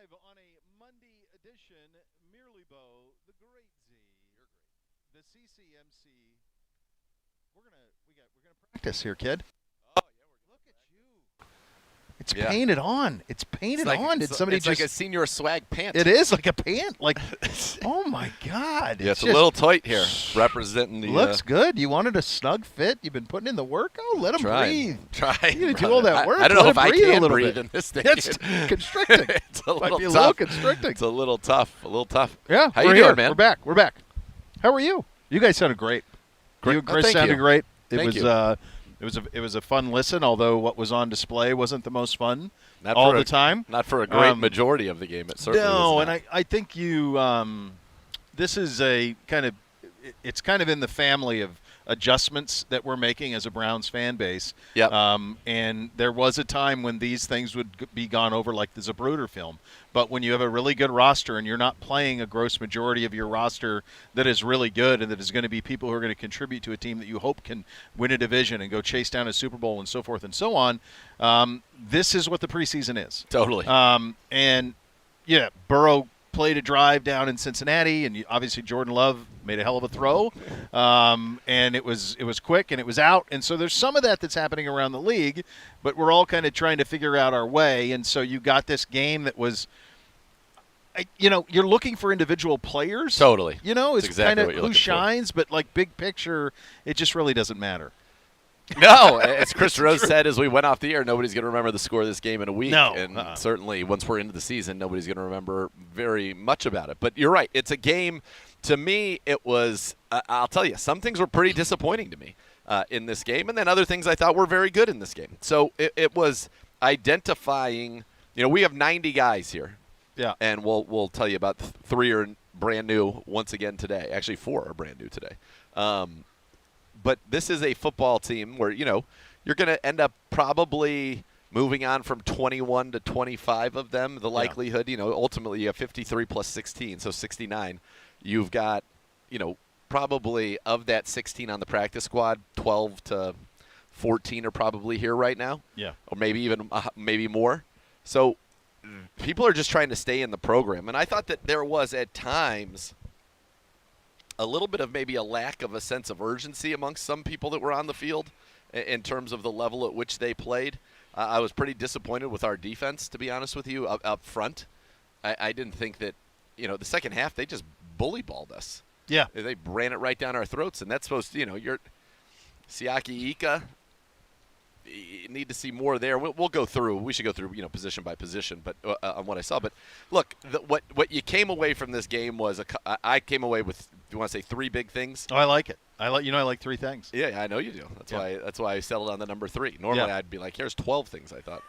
live on a Monday edition. Merely Bo, the Great Z, you're great. The CCMC. We're gonna practice here, kid. Oh, yeah, Look at you. It's Yeah. painted on. It's painted on. Did somebody it's just? like a senior swag pant. It is like a pant. Like, oh my God! Yeah, it's a just little tight here, representing the. Looks good. You wanted a snug fit. You've been putting in the work. Oh, let him breathe. Try. You gonna do all that work. I don't know Let if him I breathe a can little breathe bit. in this thing. It's constricting. It's a Might little be a tough. little constricting. It's a little tough. A little tough. Yeah. How you we're doing, here. man? We're back. How are you? You guys sounded great. Great. You and Chris thank sounded you. great. Thank you. It was a fun listen. Although what was on display wasn't the most fun Not all for the a- time. Not for a great majority of the game. It certainly No, was and not. I think you. This is a kind of. It's kind of in the family of adjustments that we're making as a Browns fan base. Yep. And there was a time when these things would be gone over like the Zapruder film. But when you have a really good roster and you're not playing a gross majority of your roster that is really good and that is going to be people who are going to contribute to a team that you hope can win a division and go chase down a Super Bowl and so forth and so on, this is what the preseason is. Totally. And, yeah, Burrow played a drive down in Cincinnati, and obviously Jordan Love made a hell of a throw, and it was quick and it was out, and so there's some of that that's happening around the league, but we're all kind of trying to figure out our way, and so you got this game that was, you're looking for individual players. Totally. It's exactly kind of what you're who looking for. shines, but like big picture, it just really doesn't matter. No, as Chris Rose said as we went off the air, nobody's going to remember the score of this game in a week. No. And certainly once we're into the season, nobody's going to remember very much about it. But you're right. It's a game. To me, it was, I'll tell you, some things were pretty disappointing to me in this game. And then other things I thought were very good in this game. So it was identifying, we have 90 guys here. Yeah. And we'll tell you about 3 are brand new once again today. Actually, 4 are brand new today. But this is a football team where, you're going to end up probably moving on from 21 to 25 of them. The likelihood, ultimately you have 53 plus 16, so 69. You've got, probably of that 16 on the practice squad, 12 to 14 are probably here right now. Yeah. Or maybe even maybe more. So people are just trying to stay in the program. And I thought that there was at times a little bit of maybe a lack of a sense of urgency amongst some people that were on the field in terms of the level at which they played. I was pretty disappointed with our defense, to be honest with you, up front. I didn't think that, the second half, they just bully balled us. Yeah. They ran it right down our throats, and that's supposed to, you're Siaki Ika. You need to see more there. We'll go through. We should go through, position by position, but on what I saw. But look, what you came away from this game was I came away with. Do you want to say 3 big things? Oh, I like it. I like 3 things. Yeah, I know you do. That's why I settled on the number 3. Normally, I'd be like, here's 12 things. I thought,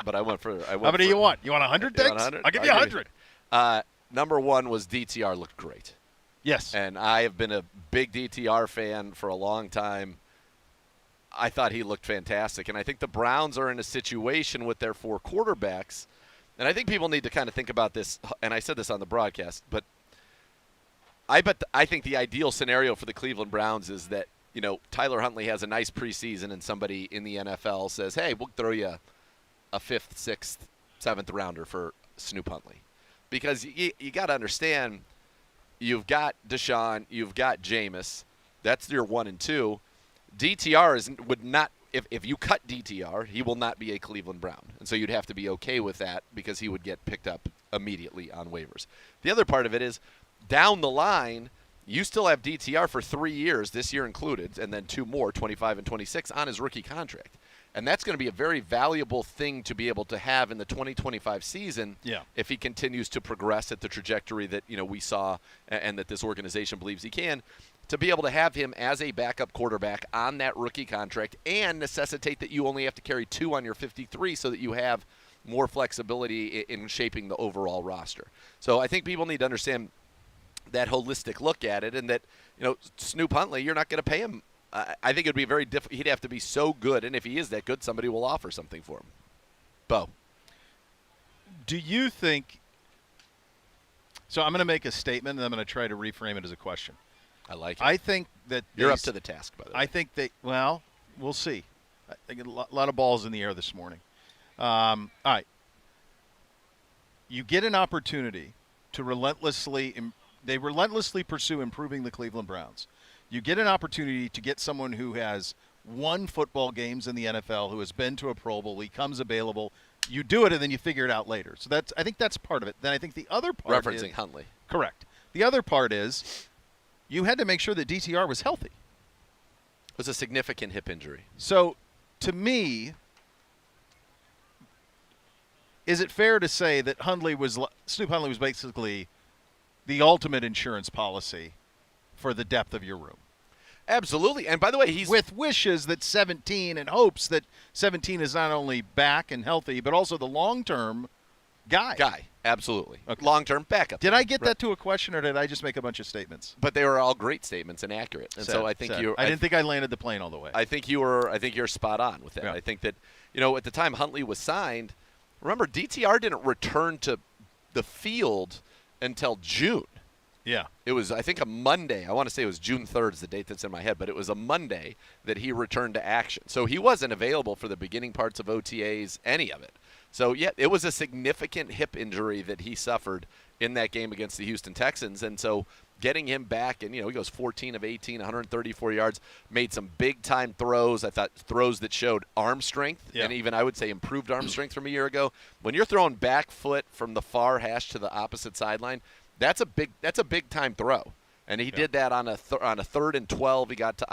but I went for. How many you want? You want 100 things? 100? I'll give you 100. Number 1 was DTR looked great. Yes. And I have been a big DTR fan for a long time. I thought he looked fantastic. And I think the Browns are in a situation with their 4 quarterbacks. And I think people need to kind of think about this. And I said this on the broadcast. But I think the ideal scenario for the Cleveland Browns is that, Tyler Huntley has a nice preseason and somebody in the NFL says, hey, we'll throw you a 5th, 6th, 7th rounder for Snoop Huntley. Because you got to understand, you've got Deshaun, you've got Jameis. That's your 1 and 2. DTR would not, if you cut DTR, he will not be a Cleveland Brown. And so you'd have to be okay with that because he would get picked up immediately on waivers. The other part of it is, down the line, you still have DTR for 3 years, this year included, and then 2 more, 25 and 26, on his rookie contract. And that's going to be a very valuable thing to be able to have in the 2025 season if he continues to progress at the trajectory that we saw and that this organization believes he can. To be able to have him as a backup quarterback on that rookie contract and necessitate that you only have to carry 2 on your 53 so that you have more flexibility in shaping the overall roster. So I think people need to understand that holistic look at it, and that, Snoop Huntley, you're not going to pay him. I think it would be very difficult. He'd have to be so good, and if he is that good, somebody will offer something for him. Bo. Do you think – so I'm going to make a statement, and I'm going to try to reframe it as a question. I like it. I think that you're up to the task, by the way. I think we'll see. I get a lot of balls in the air this morning. All right. you get an opportunity to they relentlessly pursue improving the Cleveland Browns. You get an opportunity to get someone who has won football games in the NFL, who has been to a Pro Bowl, he comes available. You do it, and then you figure it out later. So I think that's part of it. Then I think the other part Referencing Huntley. Correct. The other part is you had to make sure that DTR was healthy. It was a significant hip injury. So, to me, is it fair to say that Snoop Huntley was basically the ultimate insurance policy for the depth of your room? Absolutely. And by the way, he's with wishes that 17 and hopes that 17 is not only back and healthy, but also the long-term guy. Absolutely. Okay. Long-term backup. Did I get that to a question, or did I just make a bunch of statements? But they were all great statements and accurate. And so I think I didn't think I landed the plane all the way. I think you're spot on with that. Yeah. I think that, at the time Huntley was signed, remember DTR didn't return to the field until June. Yeah. It was, I think, a Monday. I want to say it was June 3rd is the date that's in my head, but it was a Monday that he returned to action. So he wasn't available for the beginning parts of OTAs, any of it. So, yeah, it was a significant hip injury that he suffered in that game against the Houston Texans. And so getting him back, and, he goes 14 of 18, 134 yards, made some big-time throws. I thought throws that showed arm strength, and even, I would say, improved arm strength from a year ago. When you're throwing back foot from the far hash to the opposite sideline, that's a big time throw, and he did that on a 3rd and 12. He got to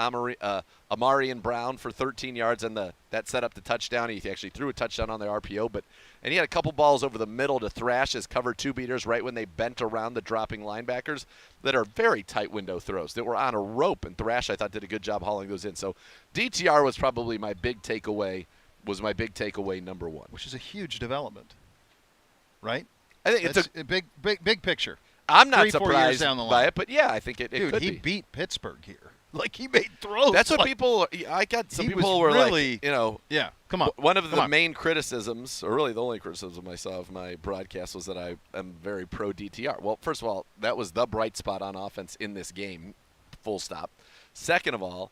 Amari and Brown for 13 yards, and that set up the touchdown. He actually threw a touchdown on the RPO, and he had a couple balls over the middle to thrash his cover 2 beaters right when they bent around the dropping linebackers that are very tight window throws that were on a rope. And Thrash, I thought, did a good job hauling those in. So DTR was probably my big takeaway. Number one, which is a huge development, right? I think it's a big picture. I'm not 3-4 surprised years down the line. by it, but yeah, I think it Dude, could he be. beat Pittsburgh here. Like, he made throws. That's what people. I got some people were really, like, yeah. Come on. One of the main criticisms, or really the only criticism I saw of my broadcast, was that I am very pro DTR. Well, first of all, that was the bright spot on offense in this game. Full stop. Second of all,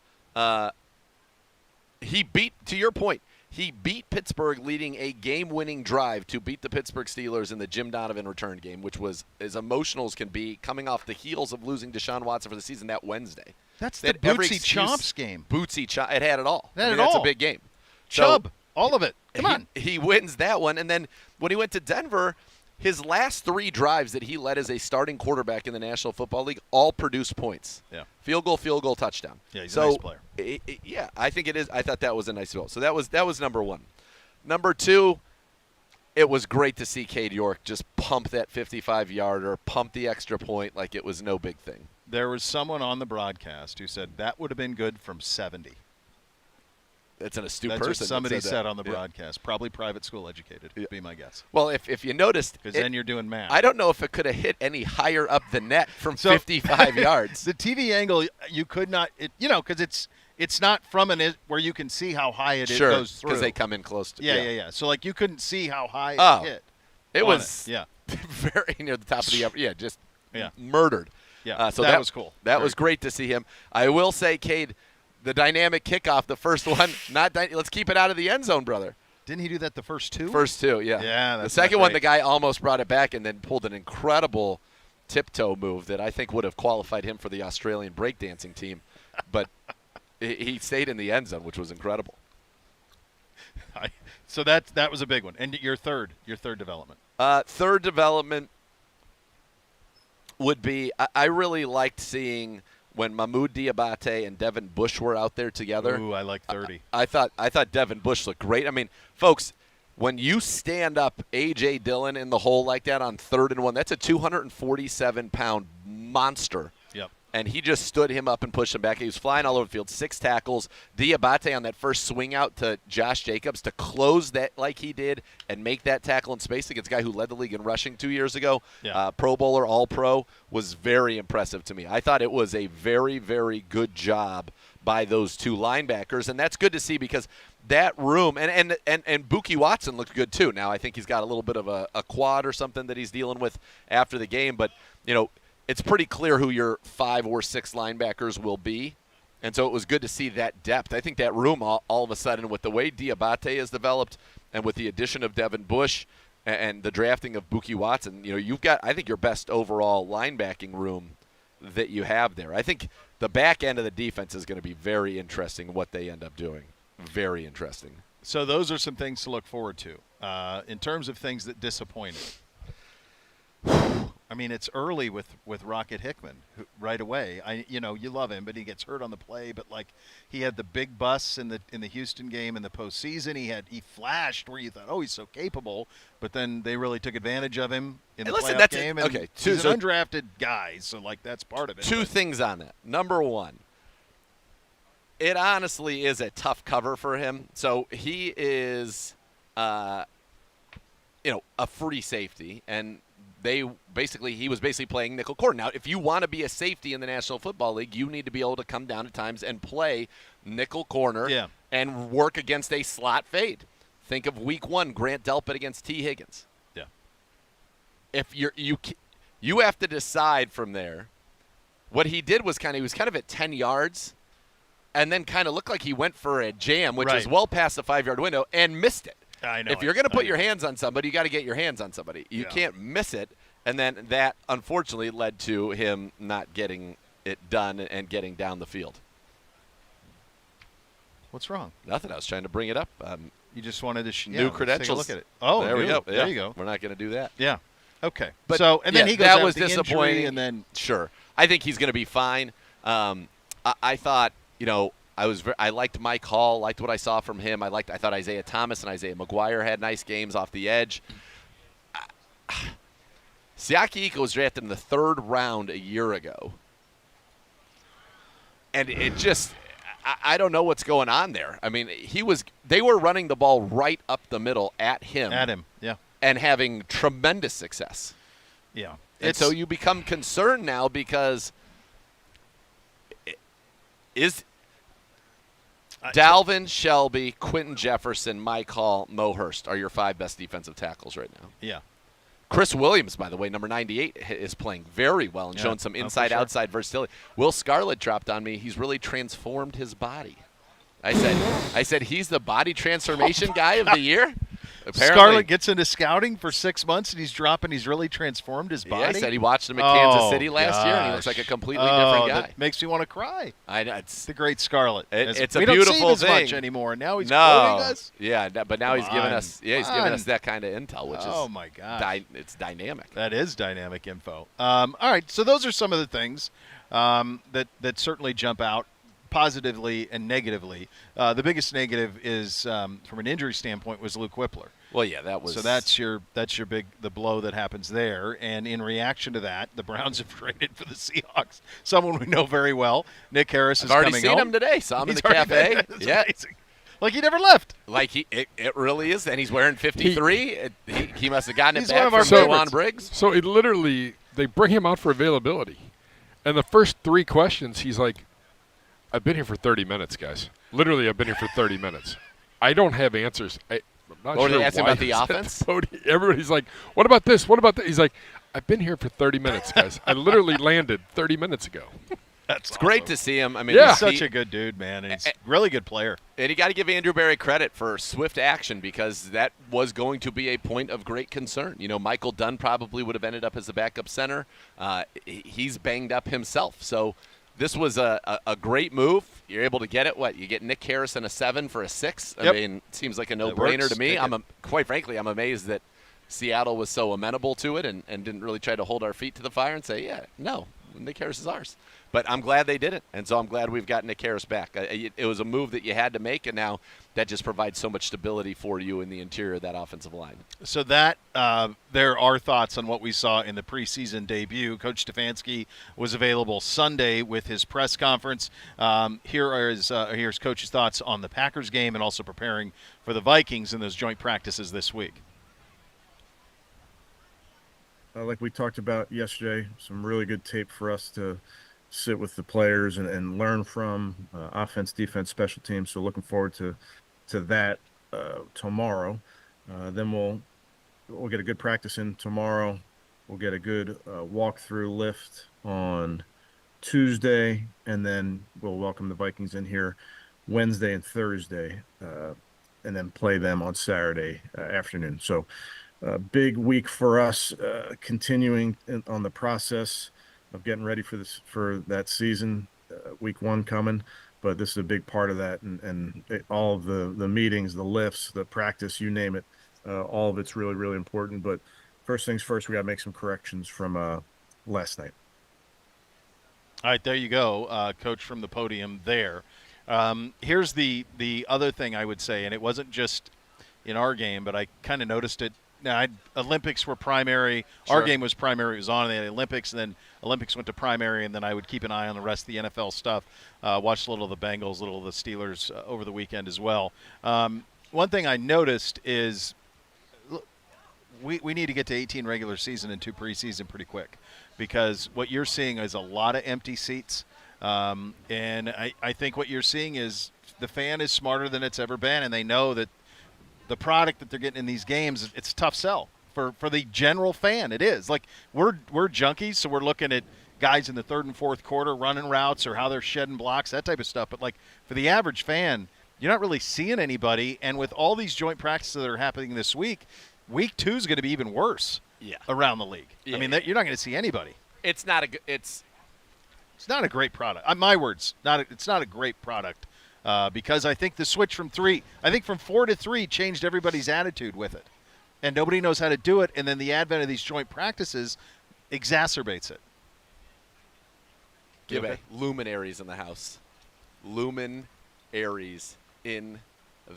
he beat. To your point. He beat Pittsburgh, leading a game-winning drive to beat the Pittsburgh Steelers in the Jim Donovan return game, which was as emotional as can be, coming off the heels of losing Deshaun Watson for the season that Wednesday. That's the Bootsy Chomps game. Bootsy Chomps. It had it all. That's a big game. Chubb, all of it. Come on. He wins that one, and then when he went to Denver, his last 3 drives that he led as a starting quarterback in the National Football League all produced points. Yeah. Field goal, touchdown. Yeah, he's a nice player. Yeah, I think it is. I thought that was a nice goal. So that was number one. Number 2, it was great to see Cade York just pump that 55-yarder, pump the extra point like it was no big thing. There was someone on the broadcast who said that would have been good from 70. That's an astute That's person. That's what somebody said that. on the broadcast. Probably private school educated, would be my guess. Well, if you noticed. Because then you're doing math. I don't know if it could have hit any higher up the net from 55 yards. The TV angle, you could not, because it's not from where you can see how high it goes through. Because they come in close to Yeah. So, you couldn't see how high it hit. It was very near the top of the upper. Yeah, just Yeah. Murdered. Yeah, so that was cool. That was great to see him. I will say, Cade, the dynamic kickoff, the first one, let's keep it out of the end zone, brother. Didn't he do that the first two? First two, yeah. Yeah, the second one, the guy almost brought it back and then pulled an incredible tiptoe move that I think would have qualified him for the Australian breakdancing team. But he stayed in the end zone, which was incredible. So that was a big one. And your third development. Third development would be I really liked seeing when Mahmoud Diabate and Devin Bush were out there together. Ooh, I like 30. I thought Devin Bush looked great. I mean, folks, when you stand up A.J. Dillon in the hole like that on 3rd and 1, that's a 247-pound monster. Yep. And he just stood him up and pushed him back. He was flying all over the field, 6 tackles. Diabate on that first swing out to Josh Jacobs to close that like he did and make that tackle in space against a guy who led the league in rushing 2 years ago. Yeah. Pro Bowler, All-Pro, was very impressive to me. I thought it was a very, very good job by those 2 linebackers, and that's good to see because that room and Buki Watson looked good too. Now I think he's got a little bit of a quad or something that he's dealing with after the game, but it's pretty clear who your 5 or 6 linebackers will be. And so it was good to see that depth. I think that room all of a sudden, with the way Diabate has developed and with the addition of Devin Bush, and the drafting of Buki Watson, you've got, I think, your best overall linebacking room that you have there. I think the back end of the defense is going to be very interesting what they end up doing. Very interesting. So those are some things to look forward to. In terms of things that disappointed, I mean, it's early with Rocket Hickman right away. You love him, but he gets hurt on the play. But like, he had the big busts in the Houston game in the postseason. He flashed where you thought, oh, he's so capable. But then they really took advantage of him in the playoff game. And okay, he's an undrafted guy, so like that's part of it. Two things on that. Number one, it honestly is a tough cover for him. So he is, a free safety, and he was basically playing nickel corner. Now, if you want to be a safety in the National Football League, you need to be able to come down at times and play nickel corner and work against a slot fade. Think of Week 1, Grant Delpit against T. Higgins. Yeah. If you have to decide from there. What he did was he was kind of at 10 yards, and then kind of looked like he went for a jam, which was well past the 5-yard window, and missed it. I know. If you're going to put your hands on somebody, you got to get your hands on somebody. You can't miss it. And then that, unfortunately, led to him not getting it done and getting down the field. What's wrong? Nothing. I was trying to bring it up. You just wanted to new credentials. Take a look at it. Oh, there we go. There you go. We're not going to do that. Yeah. Okay. But and then he goes that out was with the disappointing. Injury, and then sure, I think he's going to be fine. I thought, I liked Mike Hall, liked what I saw from him. I thought Isaiah Thomas and Isaiah McGuire had nice games off the edge. Siaki Ika was drafted in the 3rd round a year ago. And it just, I don't know what's going on there. I mean, they were running the ball right up the middle at him. Yeah. And having tremendous success. Yeah. And so you become concerned now because Dalvin, Shelby, Quentin Jefferson, Mike Hall, Mo Hurst are your 5 best defensive tackles right now. Yeah. Chris Williams, by the way, number 98, is playing very well and showing some inside-outside versatility. Will Scarlett dropped on me. He's really transformed his body. I said he's the body transformation guy of the year. Apparently. Scarlett gets into scouting for 6 months, and he's really transformed his body. Yeah, he said he watched him at Kansas City last year, and he looks like a completely different guy. That makes me want to cry. I know. It's the great Scarlett. It's a we beautiful don't see him thing. as much anymore. Now he's quoting us. Yeah, but now he's giving us. Yeah, he's giving us that kind of intel, which is my god, it's dynamic. That is dynamic info. All right, so those are some of the things that certainly jump out positively and negatively. The biggest negative is from an injury standpoint was Luke Whippler. Well, yeah, that was. So that's your the blow that happens there. And in reaction to that, the Browns have traded for the Seahawks, someone we know very well. Nick Harris is coming home. I've already seen him today. Saw him in the cafe. Yeah, amazing. Like he never left. Like it really is. And he's wearing 53. He must have gotten it He's back one of from our Juwan Briggs. So it literally, they bring him out for availability, and the first 3 questions, he's like, "I've been here for 30 minutes, guys. Literally, I've been here for 30 minutes. I don't have answers." I'm not sure they asked him why about the he's at offense? podium. Everybody's like, "What about this? What about that?" He's like, "I've been here for 30 minutes, guys. I literally landed 30 minutes ago." It's great to see him. I mean, he's such a good dude, man. And he's a really good player. And you got to give Andrew Berry credit for swift action because that was going to be a point of great concern. Michael Dunn probably would have ended up as the backup center. He's banged up himself. So this was a great move. You're able to get it. You get Nick Harris and a 7 for a 6. I mean, it seems like a no-brainer to me. Quite frankly, I'm amazed that Seattle was so amenable to it and didn't really try to hold our feet to the fire and say, yeah, no, Nick Harris is ours. But I'm glad they didn't, and so I'm glad we've got Nick Harris back. It was a move that you had to make, and now that just provides so much stability for you in the interior of that offensive line. So that there are thoughts on what we saw in the preseason debut. Coach Stefanski was available Sunday with his press conference. Here's Coach's thoughts on the Packers game and also preparing for the Vikings in those joint practices this week. Like we talked about yesterday, some really good tape for us to sit with the players and learn from offense, defense, special teams. So looking forward to that tomorrow. Then we'll get a good practice in tomorrow. We'll get a good walkthrough lift on Tuesday, and then we'll welcome the Vikings in here Wednesday and Thursday, and then play them on Saturday afternoon. So big week for us, continuing on the process of getting ready for that season. Week one coming, but this is a big part of that, and all of the meetings, the lifts, the practice, you name it, all of it's really really important. But first things first, we got to make some corrections from last night. All right, there you go, Coach from the podium there. Here's the other thing I would say, and it wasn't just in our game, but I kind of noticed it. Now, Olympics were primary. Sure. Our game was primary. It was on the Olympics, and then Olympics went to primary, and then I would keep an eye on the rest of the NFL stuff. Watched a little of the Bengals, a little of the Steelers over the weekend as well. One thing I noticed is we need to get to 18 regular season and 2 preseason pretty quick, because what you're seeing is a lot of empty seats. And I think what you're seeing is the fan is smarter than it's ever been, and they know that the product that they're getting in these games, it's a tough sell for the general fan. It is. Like, we're junkies, so we're looking at guys in the third and fourth quarter running routes or how they're shedding blocks, that type of stuff. But, like, for the average fan, you're not really seeing anybody. And with all these joint practices that are happening this week 2 is going to be even worse around the league. Yeah. I mean, you're not going to see anybody. It's not a. It's not a great product. My words, it's not a great product. Because I think the switch from 4 to 3 changed everybody's attitude with it. And nobody knows how to do it, and then the advent of these joint practices exacerbates it. Give luminaries in the house. Luminaries in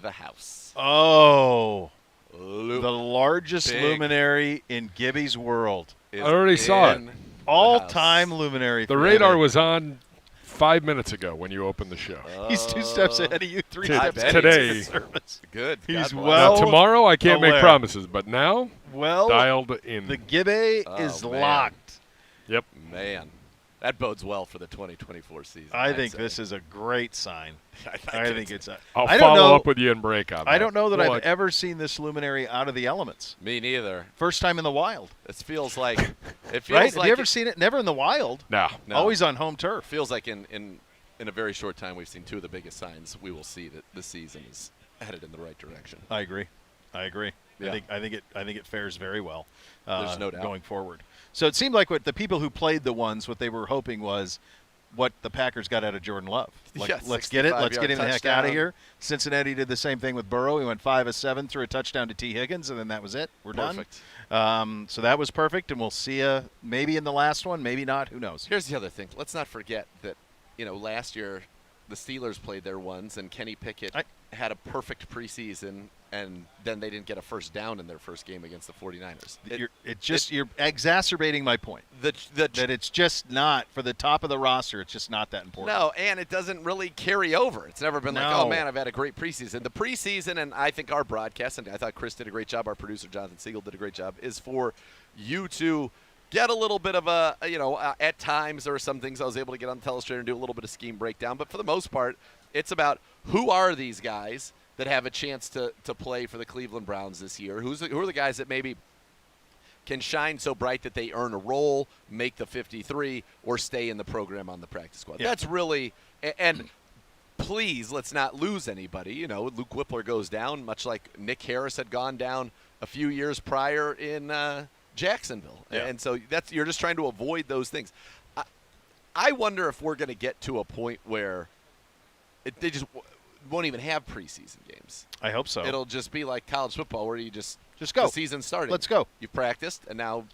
the house. Oh, the largest Big luminary in Gibby's world. is I already saw it. in the All-time house. luminary. The for radar Gibby. was on 5 minutes ago when you opened the show. He's 2 steps ahead of you, 3 I steps bet ahead of today. the service. Good. He's God bless. well- Now, tomorrow I can't make aware. promises, but now Well, dialed in. the Gibby Oh, is man. locked. Yep. Man, that bodes well for the 2024 season. I I'd think say. this is a great sign. I think it's a. I'll I don't follow know- up with you and break on that. I don't know that Well, I've ever seen this luminary out of the elements. Me neither. First time in the wild, This feels like it feels right? like Have you ever seen it? Never in the wild. No. No. Always on home turf. feels like in a very short time we've seen 2 of the biggest signs we will see that this season is headed in the right direction. I agree. Yeah. I think it fares very well. There's no doubt. Going forward. So it seemed like what the people who played the ones, what they were hoping was what the Packers got out of Jordan Love. Like, Yeah, let's get it. Let's get him the 65-yard heck out of touchdown. here. Cincinnati did the same thing with Burrow. He went 5 of 7, threw a touchdown to T. Higgins, and then that was it. We're Perfect. done. So that was perfect, and we'll see you maybe in the last one, maybe not. Who knows? Here's the other thing. Let's not forget that, last year the Steelers played their ones and Kenny Pickett had a perfect preseason, and then they didn't get a first down in their first game against the 49ers. You're exacerbating my point. That it's just not, for the top of the roster, it's just not that important. No, and it doesn't really carry over. It's never been like, No. oh, man, I've had a great preseason. The preseason, and I think our broadcast, and I thought Chris did a great job, our producer Jonathan Siegel did a great job, is for you to get a little bit of at times there were some things I was able to get on the telestrator and do a little bit of scheme breakdown. But for the most part, it's about who are these guys that have a chance to play for the Cleveland Browns this year? Who are the guys that maybe can shine so bright that they earn a role, make the 53, or stay in the program on the practice squad? Yeah. That's really – and please, let's not lose anybody. Luke Whippler goes down, much like Nick Harris had gone down a few years prior in Jacksonville. Yeah. And so you're just trying to avoid those things. I wonder if we're going to get to a point where they just won't even have preseason games. I hope so. It'll just be like college football where you just go. The season started. Let's go. You practiced, and now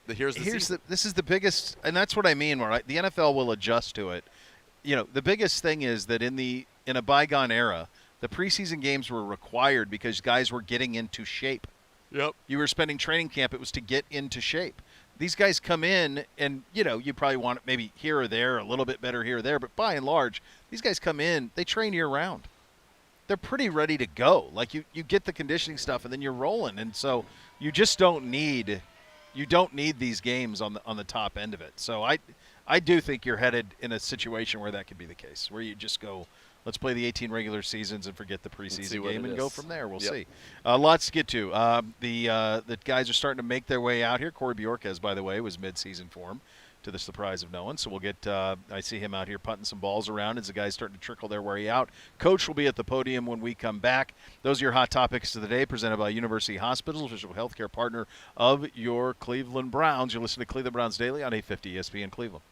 here's the season. This is the biggest, and that's what I mean. Where the NFL will adjust to it. The biggest thing is that in a bygone era, the preseason games were required because guys were getting into shape. Yep. You were spending training camp. It was to get into shape. These guys come in, and you probably want it maybe here or there, a little bit better here or there, but by and large, these guys come in. They train year round. They're pretty ready to go. Like you get the conditioning stuff, and then you're rolling. And so you just don't need these games on the top end of it. So I do think you're headed in a situation where that could be the case, where you just go, let's play the 18 regular seasons and forget the preseason game and go from there. We'll see. Lots to get to. The guys are starting to make their way out here. Corey Bjorquez, by the way, was mid-season form. to the surprise of no one. So we'll get, I see him out here putting some balls around as the guys starting to trickle their way out. Coach will be at the podium when we come back. Those are your hot topics of the day, presented by University Hospitals, official healthcare partner of your Cleveland Browns. You're listening to Cleveland Browns Daily on 850 ESPN Cleveland.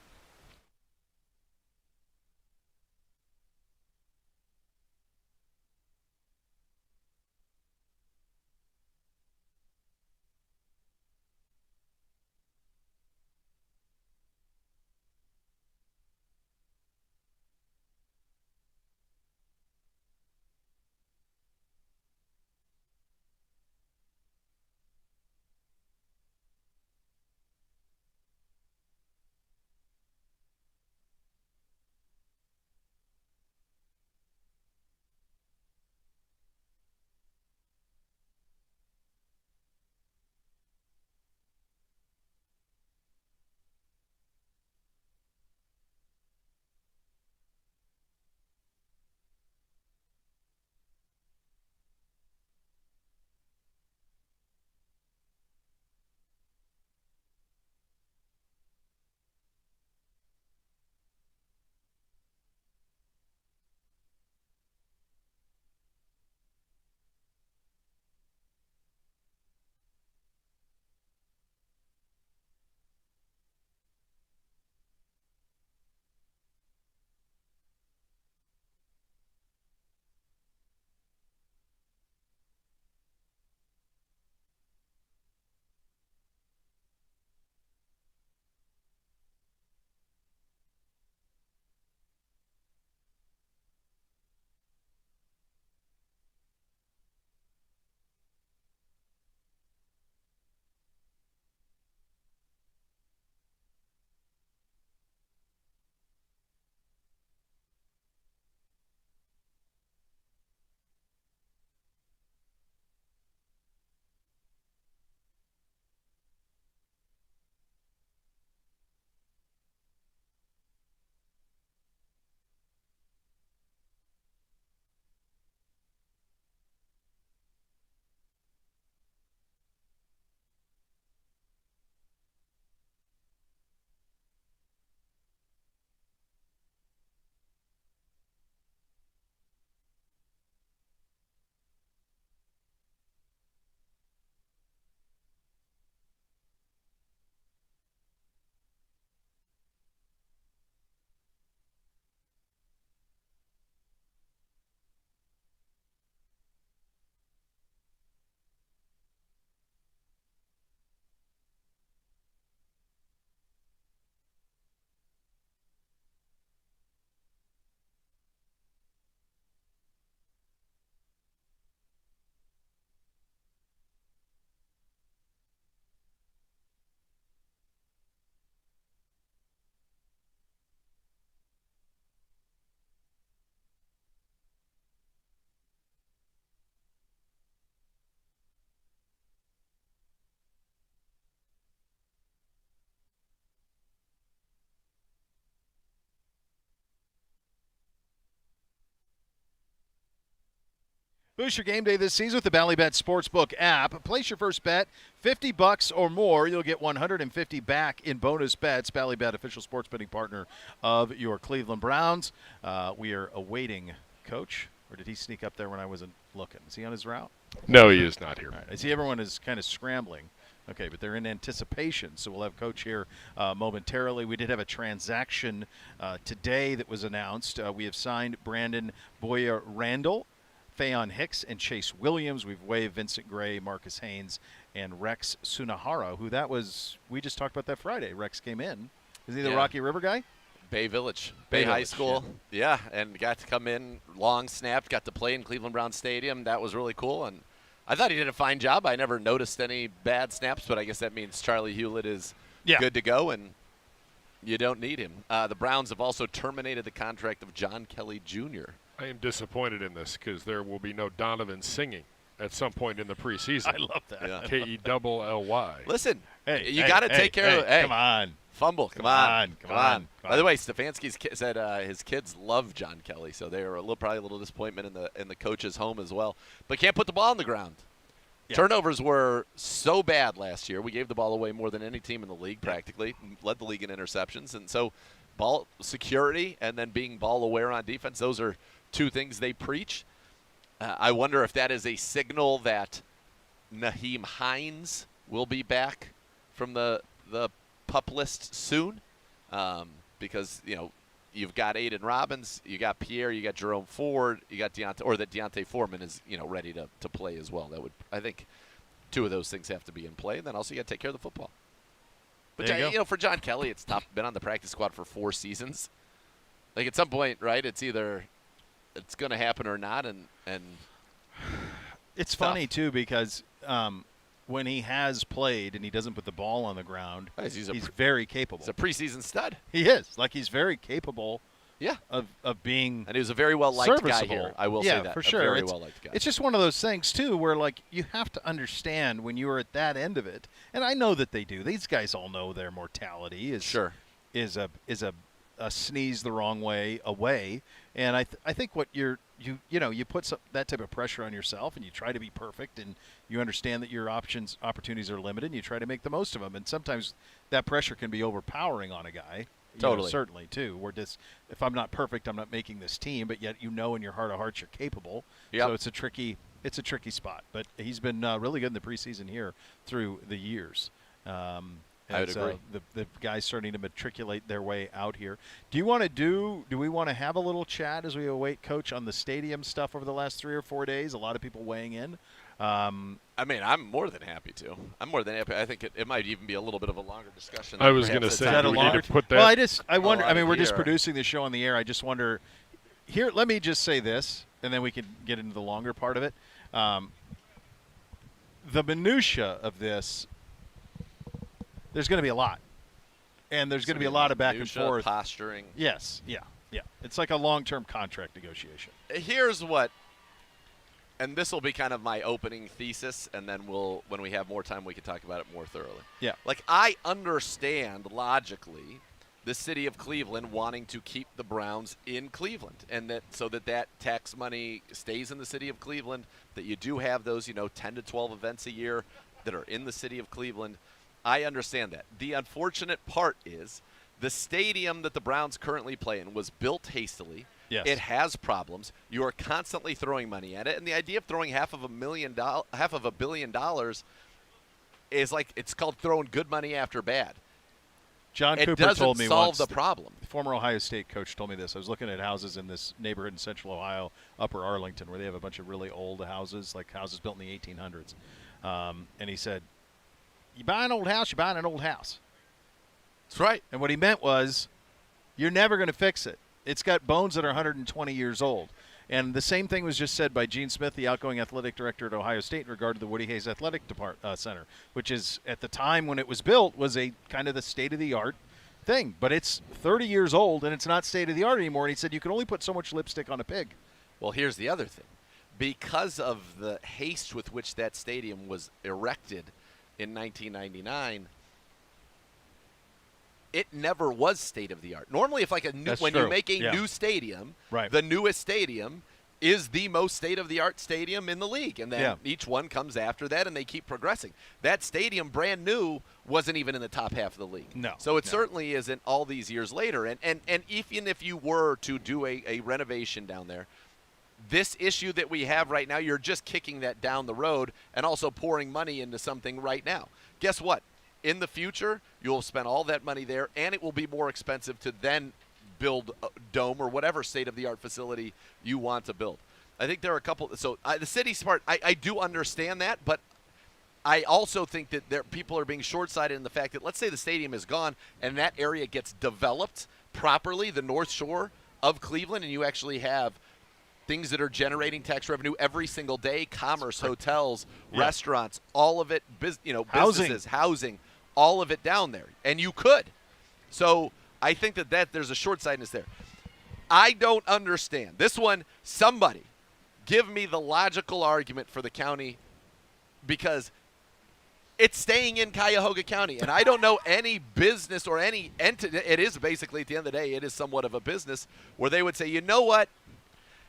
Boost your game day this season with the Ballybet Sportsbook app. Place your first bet, $50 or more. You'll get $150 back in bonus bets. Ballybet, official sports betting partner of your Cleveland Browns. We are awaiting Coach, or did he sneak up there when I wasn't looking? Is he on his route? No, he is not here. All right. I see everyone is kind of scrambling. Okay, but they're in anticipation, so we'll have Coach here momentarily. We did have a transaction today that was announced. We have signed Brandon Boyer Randall, Fayon Hicks, and Chase Williams. We've waived Vincent Gray, Marcus Haynes, and Rex Sunahara, who that was, we just talked about that Friday. Rex came in. Is he the Rocky River guy? Bay Village, Bay High School. Yeah, and got to come in, long snapped, got to play in Cleveland Brown Stadium. That was really cool, and I thought he did a fine job. I never noticed any bad snaps, but I guess that means Charlie Hewlett is good to go, and you don't need him. The Browns have also terminated the contract of John Kelly Jr. I am disappointed in this because there will be no Donovan singing at some point in the preseason. I love that. Yeah. K-E-double-L-Y. Listen, you hey, got to take care of it. Hey, come on. Fumble. Come on. By the way, Stefanski said his kids love John Kelly, so they were probably a little disappointment in the coach's home as well. But can't put the ball on the ground. Yeah. Turnovers were so bad last year. We gave the ball away more than any team in the league practically, led the league in interceptions. And so ball security and then being ball aware on defense, those are two things they preach. I wonder if that is a signal that Naheem Hines will be back from the PUP list soon, because you've got Aiden Robbins, you got Pierre, you got Jerome Ford, you got Deontay Foreman is ready to play as well. That would, I think, two of those things have to be in play, and then also you got to take care of the football. But There you go. for John Kelly, it's tough. Been on the practice squad for 4 seasons. Like at some point, right? It's either it's going to happen or not, and It's tough. funny too because when he has played and he doesn't put the ball on the ground, He's very capable. He's a preseason stud. He is. Like he's very capable Yeah. of being And he was a very well-liked guy serviceable. here. I will yeah, say that. for A sure. very It's- well-liked guy. It's just one of those things too, where like you have to understand when you are at that end of it, and I know that they do. These guys all know their mortality is Sure. is a sneeze the wrong way away, and I think what you put that type of pressure on yourself, and you try to be perfect, and you understand that your opportunities are limited, and you try to make the most of them, and sometimes that pressure can be overpowering on a guy. Totally. Certainly too. We're just, if I'm not perfect, I'm not making this team, but yet in your heart of hearts you're capable. Yep. So it's a tricky spot. But he's been really good in the preseason here through the years. I would agree. The guys starting to matriculate their way out here. Do we want to have a little chat as we await Coach on the stadium stuff over the last 3 or 4 days? A lot of people weighing in. I mean, I'm more than happy to. I'm more than happy. I think it might even be a little bit of a longer discussion. I was going to say, Is that do a we need longer to put that? Well, I wonder. out I mean, of we're just here. producing the show on the air. I just wonder. Here, let me just say this, and then we can get into the longer part of it. The minutia of this. There's going to be a lot, and there's going to be a lot of back and Minutia, forth. posturing. Yes, yeah. It's like a long-term contract negotiation. Here's what, and this will be kind of my opening thesis, and then when we have more time, we can talk about it more thoroughly. Yeah. Like, I understand logically the city of Cleveland wanting to keep the Browns in Cleveland, and that tax money stays in the city of Cleveland, that you do have those 10 to 12 events a year that are in the city of Cleveland. I understand that. The unfortunate part is the stadium that the Browns currently play in was built hastily. Yes. It has problems. You are constantly throwing money at it, and the idea of throwing $500 million is like, it's called throwing good money after bad. John It Cooper doesn't told me solve once. the problem. The former Ohio State coach told me this. I was looking at houses in this neighborhood in Central Ohio, Upper Arlington, where they have a bunch of really old houses, like houses built in the 1800s. And he said, "You buy an old house, you're buying an old house." That's right. And what he meant was, you're never going to fix it. It's got bones that are 120 years old. And the same thing was just said by Gene Smith, the outgoing athletic director at Ohio State, in regard to the Woody Hayes Athletic Center, which is, at the time when it was built, was a kind of the state-of-the-art thing. But it's 30 years old, and it's not state-of-the-art anymore. And he said you can only put so much lipstick on a pig. Well, here's the other thing. Because of the haste with which that stadium was erected in 1999, it never was state of the art. Normally, if That's when true. you make a Yeah. new stadium, Right. the newest stadium is the most state of the art stadium in the league, and then Yeah. each one comes after that, and they keep progressing. That stadium, brand new, wasn't even in the top half of the league. No, So it no. certainly isn't all these years later. And even if you were to do a renovation down there, this issue that we have right now, you're just kicking that down the road and also pouring money into something right now. Guess what? In the future, you'll spend all that money there, and it will be more expensive to then build a dome or whatever state-of-the-art facility you want to build. I think there are a couple. So the city's part, I do understand that, but I also think that people are being short-sighted in the fact that, let's say the stadium is gone and that area gets developed properly, the North Shore of Cleveland, and you actually have things that are generating tax revenue every single day, commerce, hotels, Yeah. restaurants, all of it, Housing. businesses, housing, all of it down there. And you could. So I think that there's a short-sightedness there. I don't understand. This one, somebody give me the logical argument for the county, because it's staying in Cuyahoga County. And I don't know any business or any entity. It is basically, at the end of the day, it is somewhat of a business where they would say, you know what?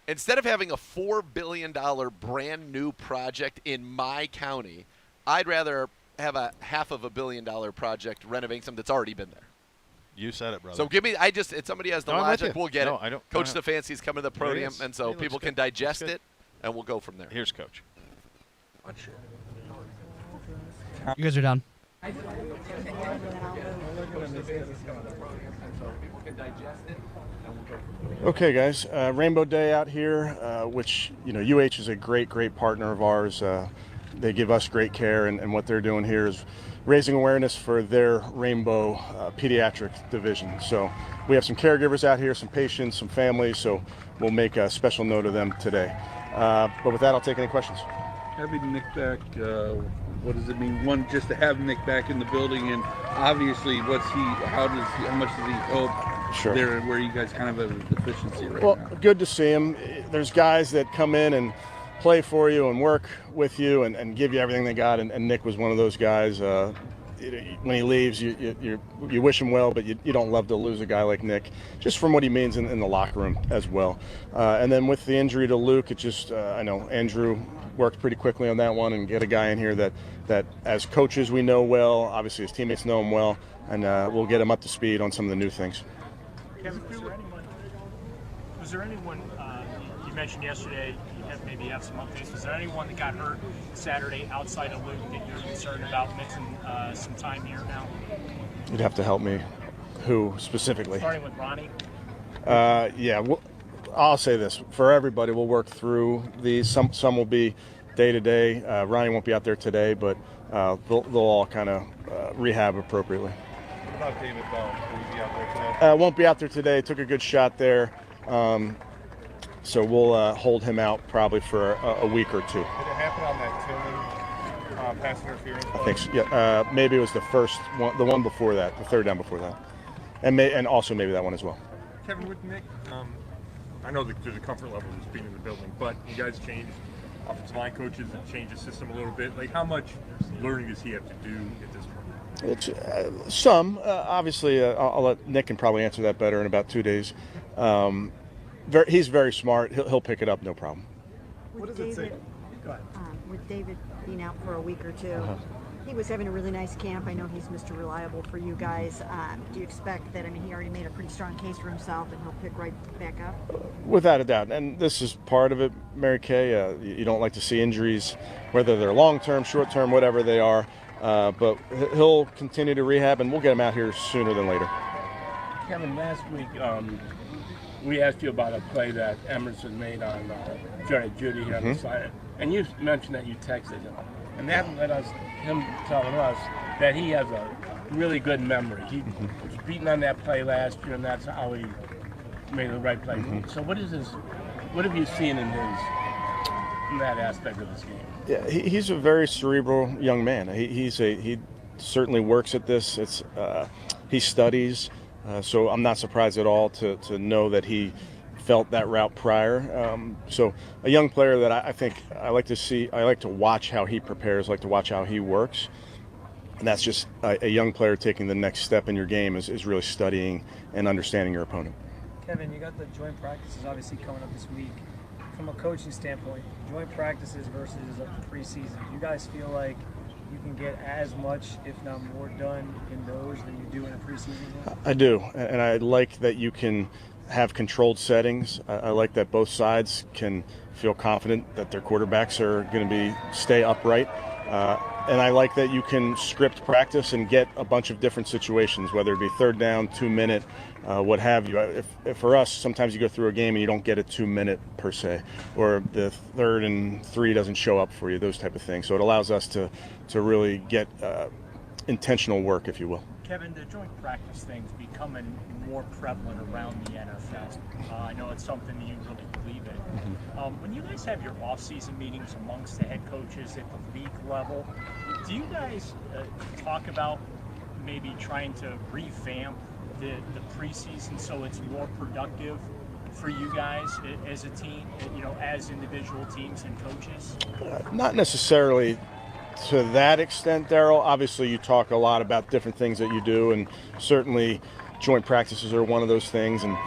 Instead of having a $4 billion brand new project in my county, I'd rather have a $500 million project renovating something that's already been there. You said it, brother. So if somebody has the No, I'm with logic, you. we'll get No, it. I don't- Coach I don't- Stefanski's coming to the There he podium, is. and so He looks people can good. digest Looks good. it, and we'll go from there. Here's Coach. You guys are down. Okay, guys. Rainbow Day out here, which, UH is a great, great partner of ours. They give us great care, and what they're doing here is raising awareness for their Rainbow pediatric division. So we have some caregivers out here, some patients, some families, so we'll make a special note of them today. But with that, I'll take any questions. Having Nick back, what does it mean? One, just to have Nick back in the building, and obviously, how much does he help Sure. there where you guys kind of have a deficiency right Well, now? good to see him. There's guys that come in and play for you and work with you and give you everything they got, and Nick was one of those guys. When he leaves, you wish him well, but you don't love to lose a guy like Nick, just from what he means in the locker room as well. And then with the injury to Luke, it just I know Andrew worked pretty quickly on that one and get a guy in here that as coaches we know well, obviously his teammates know him well, and we'll get him up to speed on some of the new things. Kevin, was there anyone you mentioned yesterday, maybe you have some updates, was there anyone that got hurt Saturday outside of Luke that you're concerned about mixing some time here now? You'd have to help me. Who specifically? Starting with Ronnie? Yeah, I'll say this. For everybody, we'll work through these. Some will be day-to-day. Ronnie won't be out there today, but they'll all kind of rehab appropriately. What about David Bell? Will he be out there today? Won't be out there today. Took a good shot there. So we'll hold him out probably for a week or two. Did it happen on that Tillman pass interference? I think so. Yeah, maybe it was the first one, the one before that, the third down before that. And also maybe that one as well. Kevin, with Nick, I know that there's a comfort level with being in the building, but you guys changed offensive line coaches and changed the system a little bit. Like, how much learning does he have to do at this point? It's some. Obviously, I'll let Nick can probably answer that better in about 2 days. He's very smart. He'll pick it up, no problem. What does it say? Go ahead. With David being out for a week or two, he was having a really nice camp. I know he's Mr. Reliable for you guys. Do you expect that? I mean, he already made a pretty strong case for himself, and he'll pick right back up? Without a doubt. And this is part of it, Mary Kay. You don't like to see injuries, whether they're long-term, short-term, whatever they are. But he'll continue to rehab, and we'll get him out here sooner than later. Kevin, last week we asked you about a play that Emerson made on Johnny Judy here on the side, and you mentioned that you texted him, and that led him telling us that he has a really good memory. He was beaten on that play last year, and that's how he made the right play. So what have you seen in that aspect of this game? Yeah, he's a very cerebral young man. He certainly works at this. He studies, so I'm not surprised at all to know that he felt that route prior. So a young player that I think I like to see. I like to watch how he prepares. Like to watch how he works. And that's just a young player taking the next step in your game is really studying and understanding your opponent. Kevin, you got the joint practices obviously coming up this week. From a coaching standpoint, joint practices versus preseason, do you guys feel like you can get as much, if not more, done in those than you do in a preseason game? I do, and I like that you can have controlled settings. I like that both sides can feel confident that their quarterbacks are going to stay upright. And I like that you can script practice and get a bunch of different situations, whether it be third down, 2 minute, what have you. If for us, sometimes you go through a game and you don't get a 2 minute per se, or the 3rd and 3 doesn't show up for you, those type of things. So it allows us to really get intentional work, if you will. Kevin, the joint practice thing's becoming more prevalent around the NFL. I know it's something that you really believe in. When you guys have your off-season meetings amongst the head coaches at the league level, do you guys talk about maybe trying to revamp the preseason so it's more productive for you guys as a team, as individual teams and coaches? Not necessarily to that extent, Daryl. Obviously, you talk a lot about different things that you do, and certainly joint practices are one of those things. And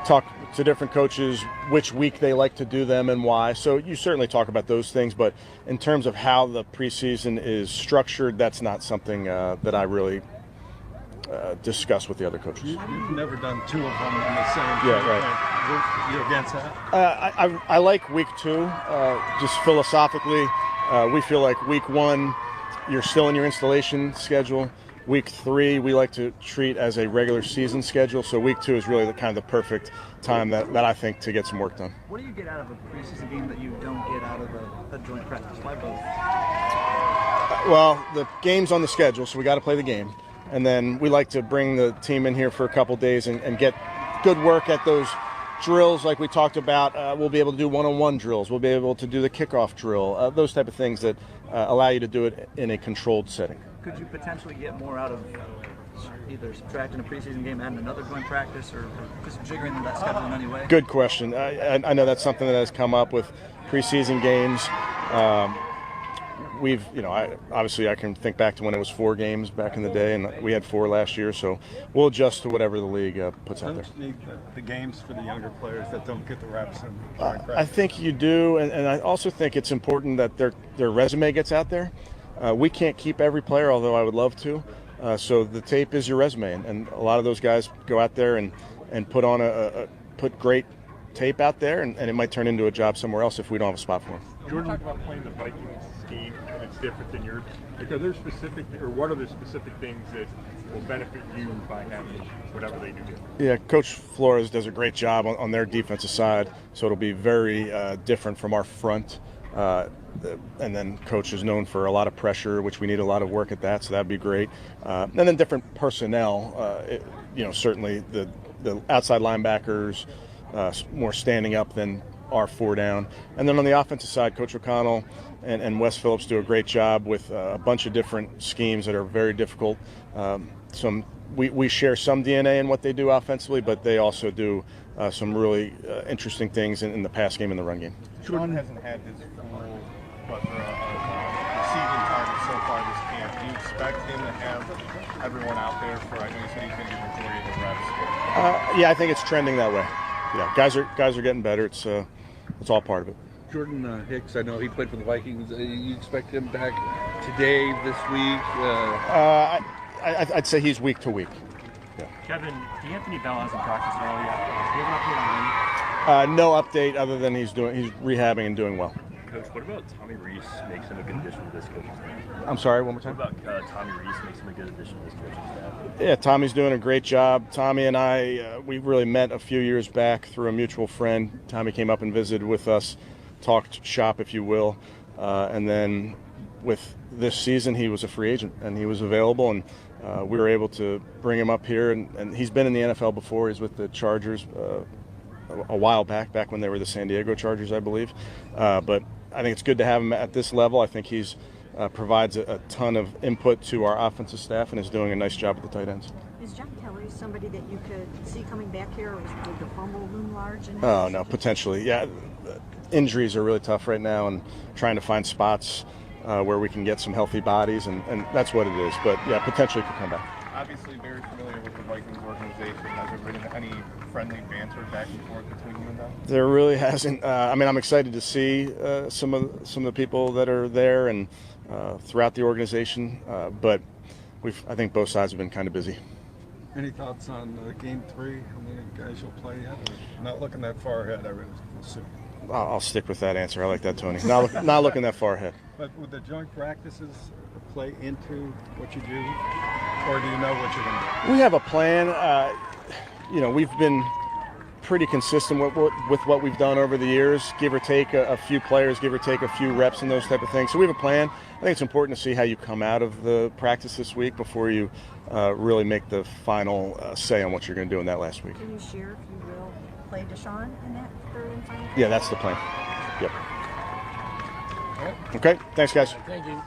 talk to different coaches which week they like to do them and why. So you certainly talk about those things, but in terms of how the preseason is structured, that's not something that I really discuss with the other coaches. You've never done 2 of them in the same. Yeah, right. You're against that? I like week 2, just philosophically. We feel like week 1, you're still in your installation schedule. Week 3, we like to treat as a regular season schedule. So week 2 is really the kind of the perfect time that I think to get some work done. What do you get out of a preseason game that you don't get out of a joint practice? Why both? Well, the game's on the schedule, so we got to play the game. And then we like to bring the team in here for a couple days and get good work at those drills like we talked about. We'll be able to do one-on-one drills. We'll be able to do the kickoff drill, those type of things that allow you to do it in a controlled setting. Could you potentially get more out of either subtracting a preseason game and another joint practice, or just jiggering that schedule in any way? Good question. I know that's something that has come up with preseason games. We've, obviously I can think back to when it was 4 games back in the day, and we had 4 last year, so we'll adjust to whatever the league puts out there. Don't you need the games for the younger players that don't get the reps? I think you do, and I also think it's important that their resume gets out there. We can't keep every player, although I would love to. So the tape is your resume, and a lot of those guys go out there and put on put great tape out there, and it might turn into a job somewhere else if we don't have a spot for them. Jordan, talk about playing the Vikings scheme, and it's different than yours. Like, are there specific, or what are the specific things that will benefit you by having whatever they do? Yeah, Coach Flores does a great job on their defensive side, so it'll be very different from our front. And then Coach is known for a lot of pressure, which we need a lot of work at that, so that'd be great. And then different personnel, certainly the outside linebackers, more standing up than our 4 down. And then on the offensive side, Coach O'Connell and Wes Phillips do a great job with a bunch of different schemes that are very difficult. We share some DNA in what they do offensively, but they also do some really interesting things in the pass game and the run game. Sean hasn't had his full receiving target so far this camp. Do you expect him to have everyone out there for? I know you said he's going to get the majority of the reps. Yeah, I think it's trending that way. Yeah, guys are getting better. It's all part of it. Jordan Hicks, I know he played for the Vikings. You expect him back today, this week? I'd say he's week to week. Yeah. Kevin, Anthony Bell hasn't practiced at all yet. Do you have an update on him? No update other than he's rehabbing and doing well. Coach, what about Tommy Reese makes him a good addition to this coaching staff? I'm sorry, one more time? What about Tommy Reese makes him a good addition to this coaching staff? Yeah, Tommy's doing a great job. Tommy and I, we really met a few years back through a mutual friend. Tommy came up and visited with us, talked shop, if you will. And then with this season, he was a free agent, and he was available, and we were able to bring him up here. And he's been in the NFL before. He's with the Chargers a while back when they were the San Diego Chargers, I believe. But I think it's good to have him at this level. I think he's provides a ton of input to our offensive staff and is doing a nice job at the tight ends. Is John Kelly somebody that you could see coming back here, or would the fumble loom large? Oh, no, potentially. Yeah, injuries are really tough right now, and trying to find spots where we can get some healthy bodies, and that's what it is. But, yeah, potentially could come back. Obviously very familiar with the Vikings organization. Has there been any friendly banter back and forth between you and them? There really hasn't. I'm excited to see some of the people that are there and throughout the organization, but I think both sides have been kind of busy. Any thoughts on Game 3? How many guys you'll play yet? Not looking that far ahead, I would assume. I'll stick with that answer. I like that, Tony. Not looking that far ahead. But would the joint practices play into what you do, or do you know what you're going to do? We have a plan. We've been pretty consistent with what we've done over the years, give or take a few players, give or take a few reps and those type of things. So we have a plan. I think it's important to see how you come out of the practice this week before you really make the final say on what you're going to do in that last week. Can you share if you will play Deshaun in that third and final? Yeah, that's the plan. Yep. Okay, thanks, guys. Thank you.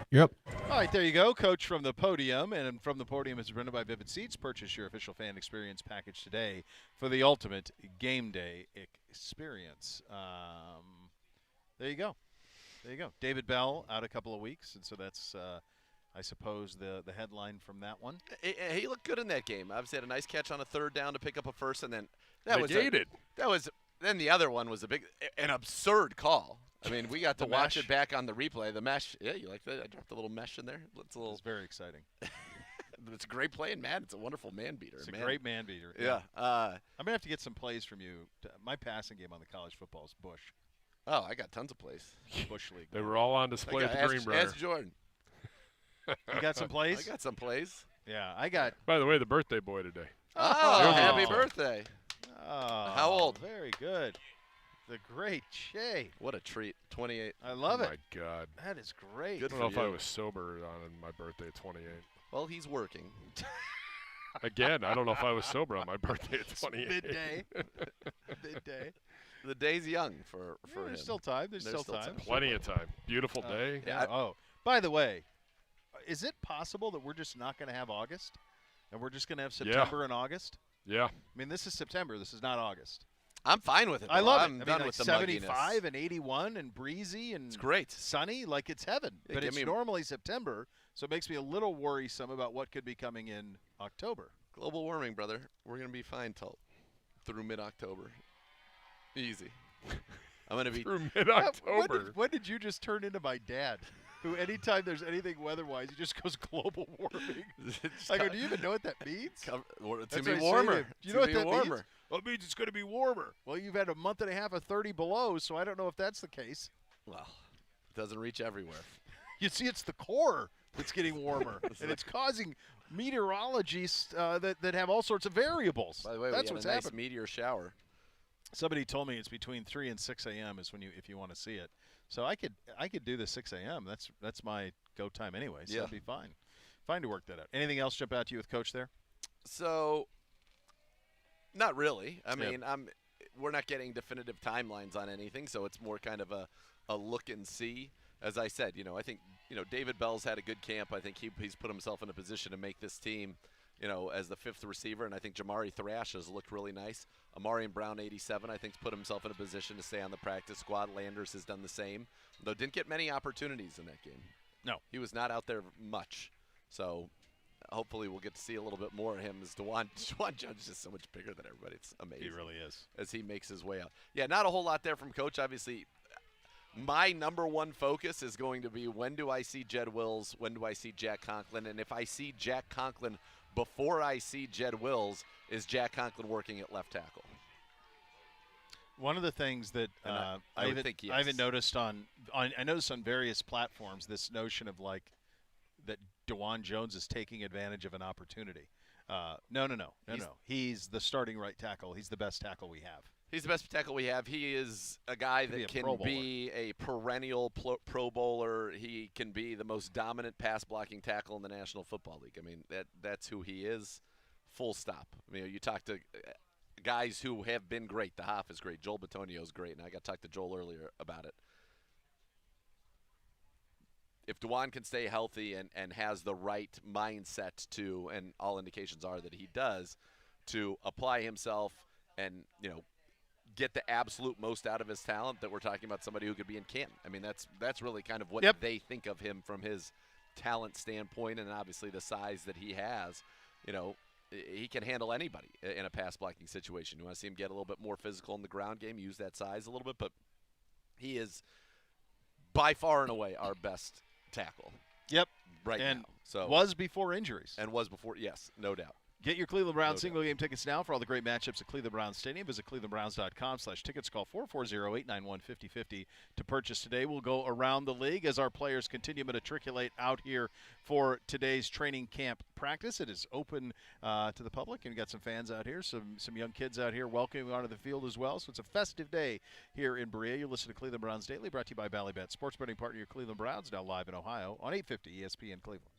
You're up. All right, there you go. Coach from the podium. And from the podium is presented by Vivid Seats. Purchase your official fan experience package today for the ultimate game day experience. There you go. David Bell out a couple of weeks, and so that's, I suppose, the headline from that one. He looked good in that game. Obviously had a nice catch on a third down to pick up a first, and then That was Negated. Then the other one was an absurd call. I mean, we got to The watch mesh. it back on the replay. The mesh, yeah, you like that? I dropped a little mesh in there. It's very exciting. It's a great play in man. It's a wonderful man beater. It's a great man beater. Yeah. I'm gonna have to get some plays from you. My passing game on the college football is Bush. Oh, I got tons of plays. Bush League. They were all on display at the Greenbrier. Ask Jordan. You got some plays? I got some plays. Yeah, I got. By the way, the birthday boy today. Oh, happy birthday. Oh, How old? Very good. The great Shay. What a treat. 28. I love Oh it. my God. That is great. Good I don't know if I was sober on my birthday at 28. Well, he's working. Again, I don't know if I was sober on my birthday at 28. Midday. Midday. The day's young for him. There's still time. There's still time. Plenty of time. Beautiful day. Yeah. By the way, is it possible that we're just not going to have August? And we're just going to have September and August? Yeah. I mean, this is September. This is not August. I'm fine with it. I love it. I'm done with the 75 mugginess. and 81 and breezy and it's great. Sunny, like it's heaven. Yeah, but it's normally September, so it makes me a little worrisome about what could be coming in October. Global warming, brother. We're going to be fine through mid-October. Easy. I'm going to be through mid-October. When did you just turn into my dad? Who, anytime there's anything weather-wise, he just goes global warming. I go, do you even know what that means? It's going That's to be what I say warmer. to him. Do you know what that warmer. means? Well, it means it's going to be warmer. Well, you've had a month and a half of 30 below, so I don't know if that's the case. Well, it doesn't reach everywhere. You see, it's the core that's getting warmer, and it's causing meteorologists that have all sorts of variables. By the way, that's we had what's a nice happening. meteor shower. Somebody told me it's between 3 and 6 a.m. is if you want to see it. So I could do the 6 a.m. That's my go time anyway. So it'd be fine. Fine to work that out. Anything else jump out to you with Coach there? So, not really. I mean, we're not getting definitive timelines on anything, so it's more kind of a look and see. As I said, I think David Bell's had a good camp. I think he's put himself in a position to make this team, as the fifth receiver, and I think Jamari Thrash has looked really nice. Amarian Brown, 87, I think, has put himself in a position to stay on the practice squad. Landers has done the same, though didn't get many opportunities in that game. No. He was not out there much. So hopefully we'll get to see a little bit more of him as Dewan Jones is just so much bigger than everybody. It's amazing. He really is. As he makes his way out. Yeah, not a whole lot there from Coach. Obviously, my number one focus is going to be when do I see Jed Wills, when do I see Jack Conklin, and if I see Jack Conklin before I see Jed Wills, is Jack Conklin working at left tackle? One of the things that I would think yes. I haven't noticed I noticed on various platforms this notion of like that Dewan Jones is taking advantage of an opportunity. No. He's the starting right tackle. He's the best tackle we have. He's the best tackle we have. He is a guy that can be a perennial Pro Bowler. He can be the most dominant pass-blocking tackle in the National Football League. I mean, that's who he is, full stop. I mean, you talk to guys who have been great. The Hoff is great. Joel Bitonio is great, and I got to talk to Joel earlier about it. If Dewan can stay healthy and has the right mindset to, and all indications are that he does, to apply himself and, get the absolute most out of his talent, that we're talking about somebody who could be in Canton. I mean, that's really kind of what they think of him from his talent standpoint, and obviously the size that he has. He can handle anybody in a pass blocking situation. You want to see him get a little bit more physical in the ground game, use that size a little bit, but he is by far and away our best tackle. Yep. Right and now. So was before injuries. And was before, yes, no doubt. Get your Cleveland Browns single game tickets now for all the great matchups at Cleveland Browns Stadium. Visit clevelandbrowns.com/tickets. Call 440-891-5050 to purchase today. We'll go around the league as our players continue to matriculate out here for today's training camp practice. It is open to the public, and we've got some fans out here, some young kids out here welcoming onto the field as well. So it's a festive day here in Berea. You listen to Cleveland Browns Daily, brought to you by Ballybet, sports betting partner, your Cleveland Browns, now live in Ohio on 850 ESPN Cleveland.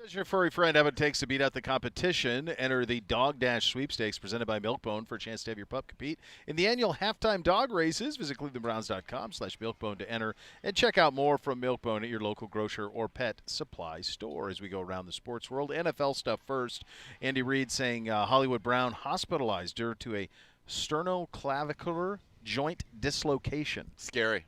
Does your furry friend have what it takes to beat out the competition? Enter the Dog Dash Sweepstakes presented by Milkbone for a chance to have your pup compete in the annual halftime dog races. Visit clevelandbrowns.com/milkbone to enter and check out more from Milkbone at your local grocer or pet supply store. As we go around the sports world, NFL stuff first. Andy Reid saying Hollywood Brown hospitalized due to a sternoclavicular joint dislocation. Scary.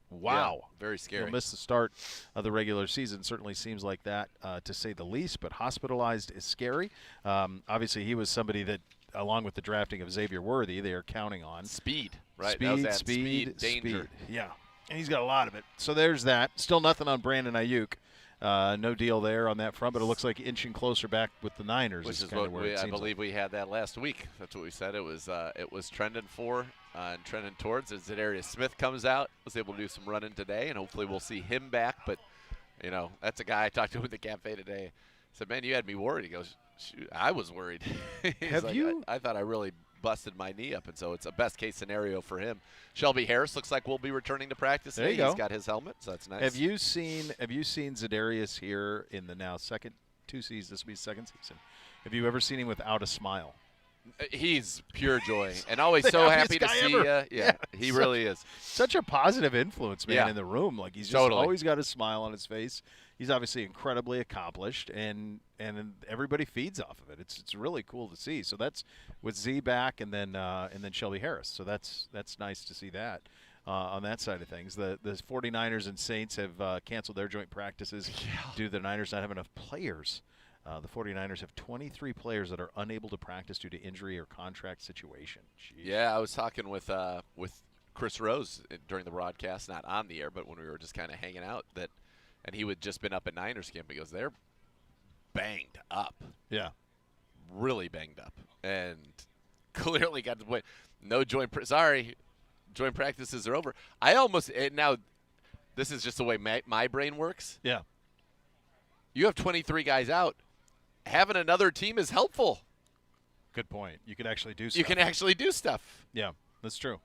Wow. Yeah, very scary. He'll miss the start of the regular season. Certainly seems like that, to say the least, but hospitalized is scary. Obviously, he was somebody that, along with the drafting of Xavier Worthy, they are counting on. Speed, right? Speed, that was that speed, danger. Speed. Yeah, and he's got a lot of it. So there's that. Still nothing on Brandon Ayuk. No deal there on that front, but it looks like inching closer back with the Niners. Which is kind what of where I believe we had that last week. That's what we said. It was trending for and trending towards. As Zadarius Smith comes out, was able to do some running today, and hopefully we'll see him back. But, that's a guy I talked to in the cafe today. I said, man, you had me worried. He goes, shoot, I was worried. I thought I really busted my knee up, and so it's a best-case scenario for him. Shelby Harris looks like we'll be returning to practice today. He's got his helmet, so that's nice. Have you seen Zadarius here in the now second 2 seasons? This will be his second season. Have you ever seen him without a smile? He's pure joy and always so happy to see you. Yeah, he really is. Such a positive influence, man, in the room. Like he's just always got a smile on his face. He's obviously incredibly accomplished, and everybody feeds off of it. It's really cool to see. So that's with Z back, and then Shelby Harris. So that's nice to see that. On that side of things, the 49ers and Saints have canceled their joint practices due to the Niners not having enough players. The 49ers have 23 players that are unable to practice due to injury or contract situation. Jeez. Yeah, I was talking with Chris Rose during the broadcast, not on the air, but when we were just kind of hanging out, and he had just been up at Niners camp. He goes, they're banged up. Yeah. Really banged up. And clearly got to the point, no joint practices are over. Now, this is just the way my brain works. Yeah. You have 23 guys out. Having another team is helpful. Good point. You can actually do stuff. You can actually do stuff. Yeah, that's true.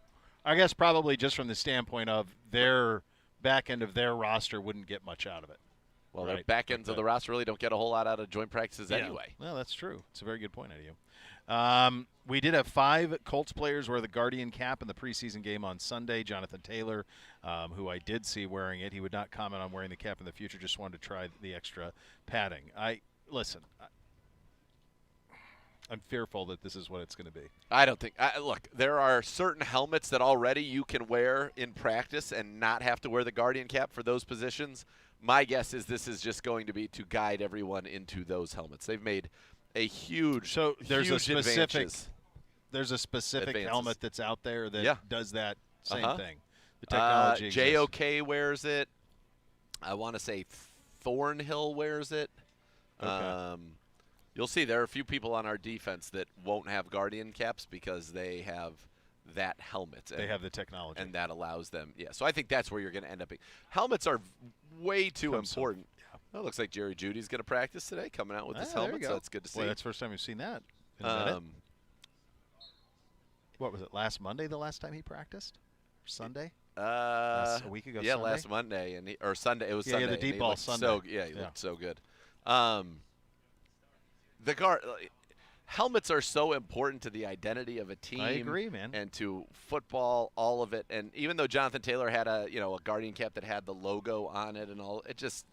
I guess probably just from the standpoint of their back end of their roster wouldn't get much out of it. Well, the back ends of the roster really don't get a whole lot out of joint practices anyway. Well, that's true. It's a very good point out of you. We did have 5 Colts players wear the Guardian cap in the preseason game on Sunday. Jonathan Taylor, who I did see wearing it, he would not comment on wearing the cap in the future, just wanted to try the extra padding. Listen, I'm fearful that this is what it's going to be. I don't think look, there are certain helmets that already you can wear in practice and not have to wear the Guardian cap for those positions. My guess is this is just going to be to guide everyone into those helmets. They've made a huge there's huge a specific helmet that's out there that does that same thing. The technology JOK wears it. I want to say Thornhill wears it. Okay. You'll see there are a few people on our defense that won't have Guardian caps because they have that helmet. They have the technology. And that allows them. Yeah, so I think that's where you're going to end up. Helmets are way too important. Yeah. Well, it looks like Jerry Judy's going to practice today, coming out with his helmet, so that's good to see. Boy, that's the first time we've seen that in a minute. What was it, last Monday the last time he practiced? Or Sunday? A week ago Yeah, Sunday? last Monday. Or Sunday. It was Sunday. Yeah, the deep ball Sunday. He looked so good. Helmets are so important to the identity of a team. I agree, man. And to football, all of it. And even though Jonathan Taylor had a Guardian cap that had the logo on it and all, it just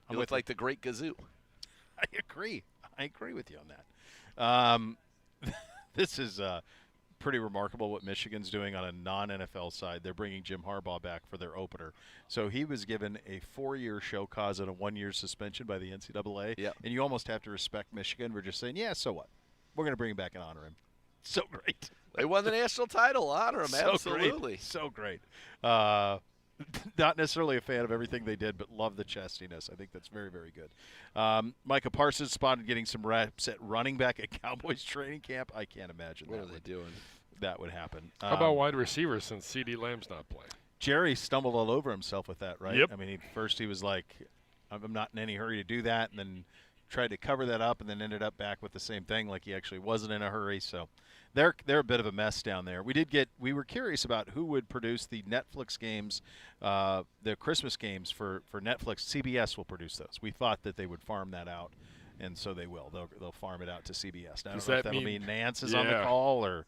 he looked like the Great Gazoo. I agree. I agree with you on that. This is pretty remarkable what Michigan's doing on a non-NFL side. They're bringing Jim Harbaugh back for their opener. So he was given a 4-year show cause and a 1-year suspension by the NCAA. Yep. And you almost have to respect Michigan. We're just saying, yeah, so what? We're going to bring him back and honor him. So great. They won the national title. Honor him. So absolutely. Great. So great. Not necessarily a fan of everything they did, but love the chestiness. I think that's very, very good. Micah Parsons spotted getting some reps at running back at Cowboys training camp. I can't imagine what are they doing. That would happen. How about wide receivers since CeeDee Lamb's not playing? Jerry stumbled all over himself with that, right? Yep. I mean, first he was like, I'm not in any hurry to do that, and then tried to cover that up and then ended up back with the same thing, like he actually wasn't in a hurry. So they're a bit of a mess down there. We were curious about who would produce the Netflix games, the Christmas games for Netflix. CBS will produce those. We thought that they would farm that out, and so they will. They'll farm it out to CBS. Now, I don't know if that'll mean Nance is on the call or.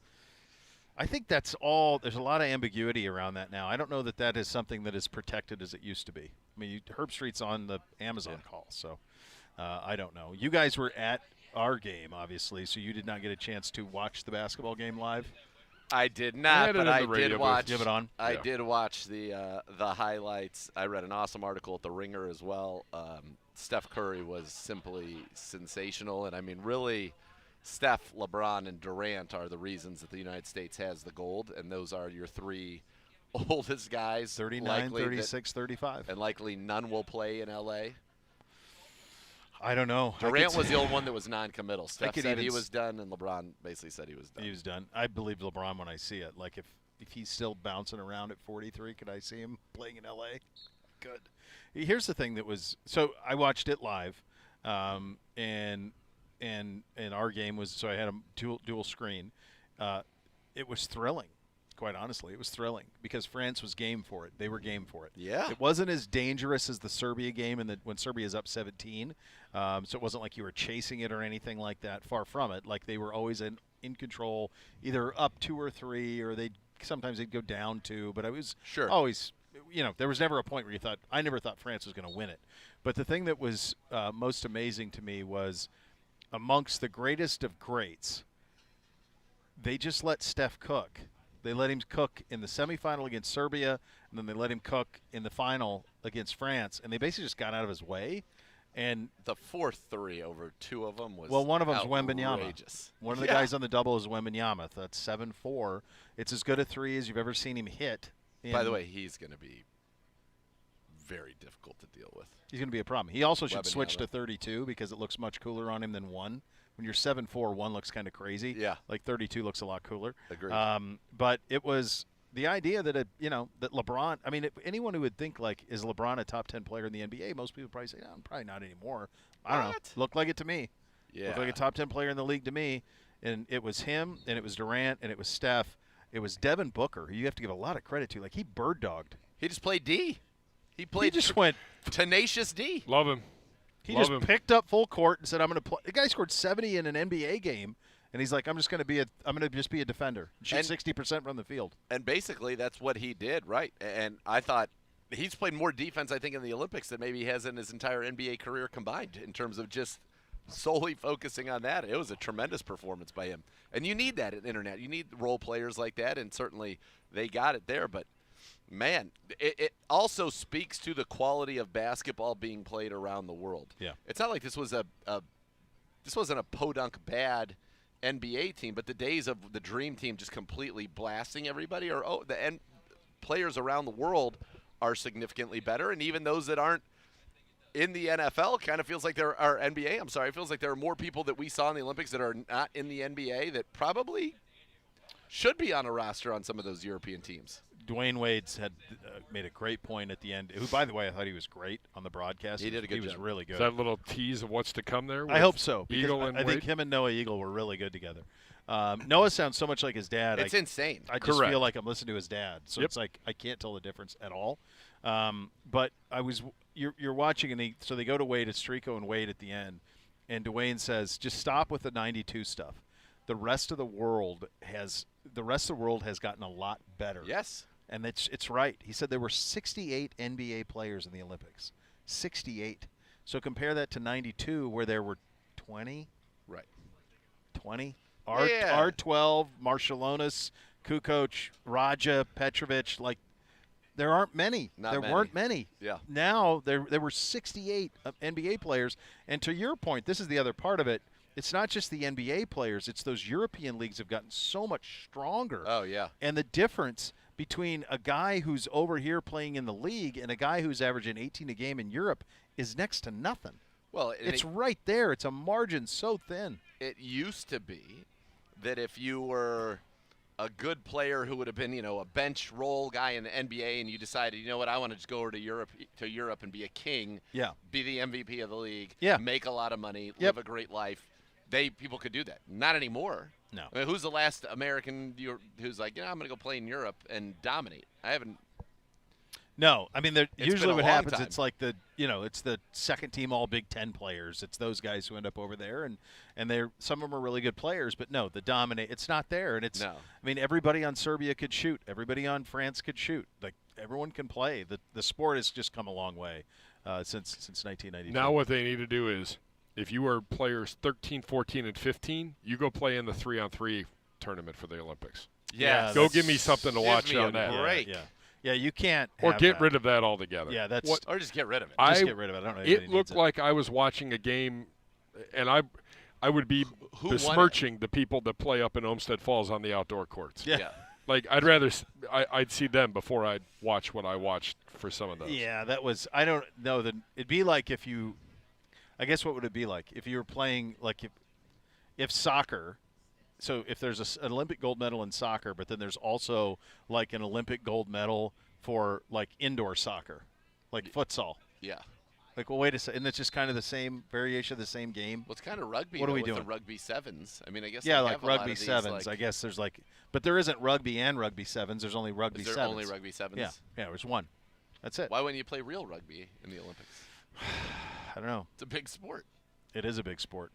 I think that's all. There's a lot of ambiguity around that now. I don't know that that is something that is protected as it used to be. I mean, Herb Street's on the Amazon call, so I don't know. You guys were at our game, obviously, so you did not get a chance to watch the basketball game live. I did not, but I did watch. You have it on? I did watch the highlights. I read an awesome article at The Ringer as well. Steph Curry was simply sensational, and I mean, really. Steph, LeBron, and Durant are the reasons that the United States has the gold, and those are your three oldest guys. 39, 36, 35. And likely none will play in L.A. I don't know. Durant was the only one that was non-committal. Steph said he even was done, and LeBron basically said he was done. He was done. I believe LeBron when I see it. Like, if he's still bouncing around at 43, could I see him playing in L.A.? Good. Here's the thing that was – so I watched it live, and our game was, so I had a dual screen. It was thrilling, quite honestly. It was thrilling because France was game for it. They were game for it. Yeah. It wasn't as dangerous as the Serbia game when Serbia's up 17. So it wasn't like you were chasing it or anything like that. Far from it. Like they were always in control, either up 2 or 3, or sometimes they'd go down 2. But I was always, there was never a point where you thought, I never thought France was going to win it. But the thing that was most amazing to me was, amongst the greatest of greats, they just let Steph cook. They let him cook in the semifinal against Serbia, and then they let him cook in the final against France, and they basically just got out of his way. And the 4-3 over 2 of them was one of them is Wembanyama. One of the guys on the double is Wembanyama. That's 7-4. It's as good a 3 as you've ever seen him hit. By the way, he's going to be very difficult to deal with. He's going to be a problem. He also should switch to 32 because it looks much cooler on him than 1. When you're 7'4", 1 looks kind of crazy. Yeah. Like 32 looks a lot cooler. Agreed. But it was the idea that that LeBron. I mean, anyone who would think like, is LeBron a top 10 player in the NBA? Most people would probably say, no, probably not anymore. I don't know. Looked like it to me. Yeah. Looked like a top 10 player in the league to me. And it was him, and it was Durant, and it was Steph. It was Devin Booker, who you have to give a lot of credit to. Like, he bird dogged. He just played D. He just went tenacious D. Love him. He just picked up full court and said, "I'm going to play." The guy scored 70 in an NBA game, and he's like, "I'm just going to just be a defender, shoot 60% from the field." And basically, that's what he did, right? And I thought he's played more defense, I think, in the Olympics than maybe he has in his entire NBA career combined, in terms of just solely focusing on that. It was a tremendous performance by him, and you need that at internet. You need role players like that, and certainly they got it there, but. Man, it also speaks to the quality of basketball being played around the world. Yeah, it's not like this wasn't a podunk bad NBA team, but the days of the Dream Team just completely blasting everybody, players around the world are significantly better, and even those that aren't in the NFL kind of feels like there are NBA. I'm sorry, it feels like there are more people that we saw in the Olympics that are not in the NBA that probably should be on a roster on some of those European teams. Dwayne Wade's had made a great point at the end. Who, by the way, I thought he was great on the broadcast. He did a good job. He was really good. Is that a little tease of what's to come there? I hope so. Eagle and I think him and Noah Eagle were really good together. Noah sounds so much like his dad. It's insane. I just feel like I'm listening to his dad. So it's like I can't tell the difference at all. But you're watching, and so they go to Wade. It's Strico and Wade at the end, and Dwayne says, "Just stop with the 92 stuff. The rest of the world has gotten a lot better." Yes. And it's right. He said there were 68 NBA players in the Olympics. 68. So compare that to 92, where there were 20. Right. 20. R12, Marshallonis, Kukoc, Raja, Petrovic. Like, there aren't many. Weren't many. Yeah. Now there were 68 NBA players. And to your point, this is the other part of it. It's not just the NBA players. It's those European leagues have gotten so much stronger. Oh, yeah. And the difference between a guy who's over here playing in the league and a guy who's averaging 18 a game in Europe is next to nothing. Well, it's right there. It's a margin so thin. It used to be that if you were a good player who would have been, a bench role guy in the NBA, and you decided, you know what, I want to just go over to Europe and be a king, Yeah. be the MVP of the league, Yeah. make a lot of money, Yep. live a great life. People could do that. Not anymore. No. I mean, who's the last American who's like, I'm going to go play in Europe and dominate? I haven't. No, I mean, usually been a what long happens, time. it's like it's the second team All Big Ten players. It's those guys who end up over there, and some of them are really good players, but no, the dominate, it's not there, and it's. No. I mean, everybody on Serbia could shoot, everybody on France could shoot, like everyone can play. The sport has just come a long way since 1992. Now what they need to do is, if you are players 13, 14, and 15, you go play in the 3-on-3 tournament for the Olympics. Yeah, go give me something to watch me a on that. break. Yeah, you can't. Or have get that. rid of that altogether. Yeah, that's Or just get rid of it. Just get rid of it. I don't know. It looked like I was watching a game, and I would be Who won besmirching the people that play up in Olmsted Falls on the outdoor courts. Yeah. Like, I'd rather I'd see them before I'd watch what I watched for some of those. Yeah, that was. I don't know. It'd be like if you. I guess what would it be like if you were playing like if soccer. So if there's an Olympic gold medal in soccer, but then there's also like an Olympic gold medal for like indoor soccer, like futsal. Yeah. Like, well, wait a second. Isn't that just kind of the same variation of the same game? Well, it's kind of rugby. What are we with doing? The rugby sevens. I mean, I guess. Yeah, they like have a lot rugby of these, sevens. I guess there's but there isn't rugby and rugby sevens. There's only rugby Is there sevens. only rugby sevens? Yeah, there's one. That's it. Why wouldn't you play real rugby in the Olympics? I don't know. It's a big sport. It is a big sport.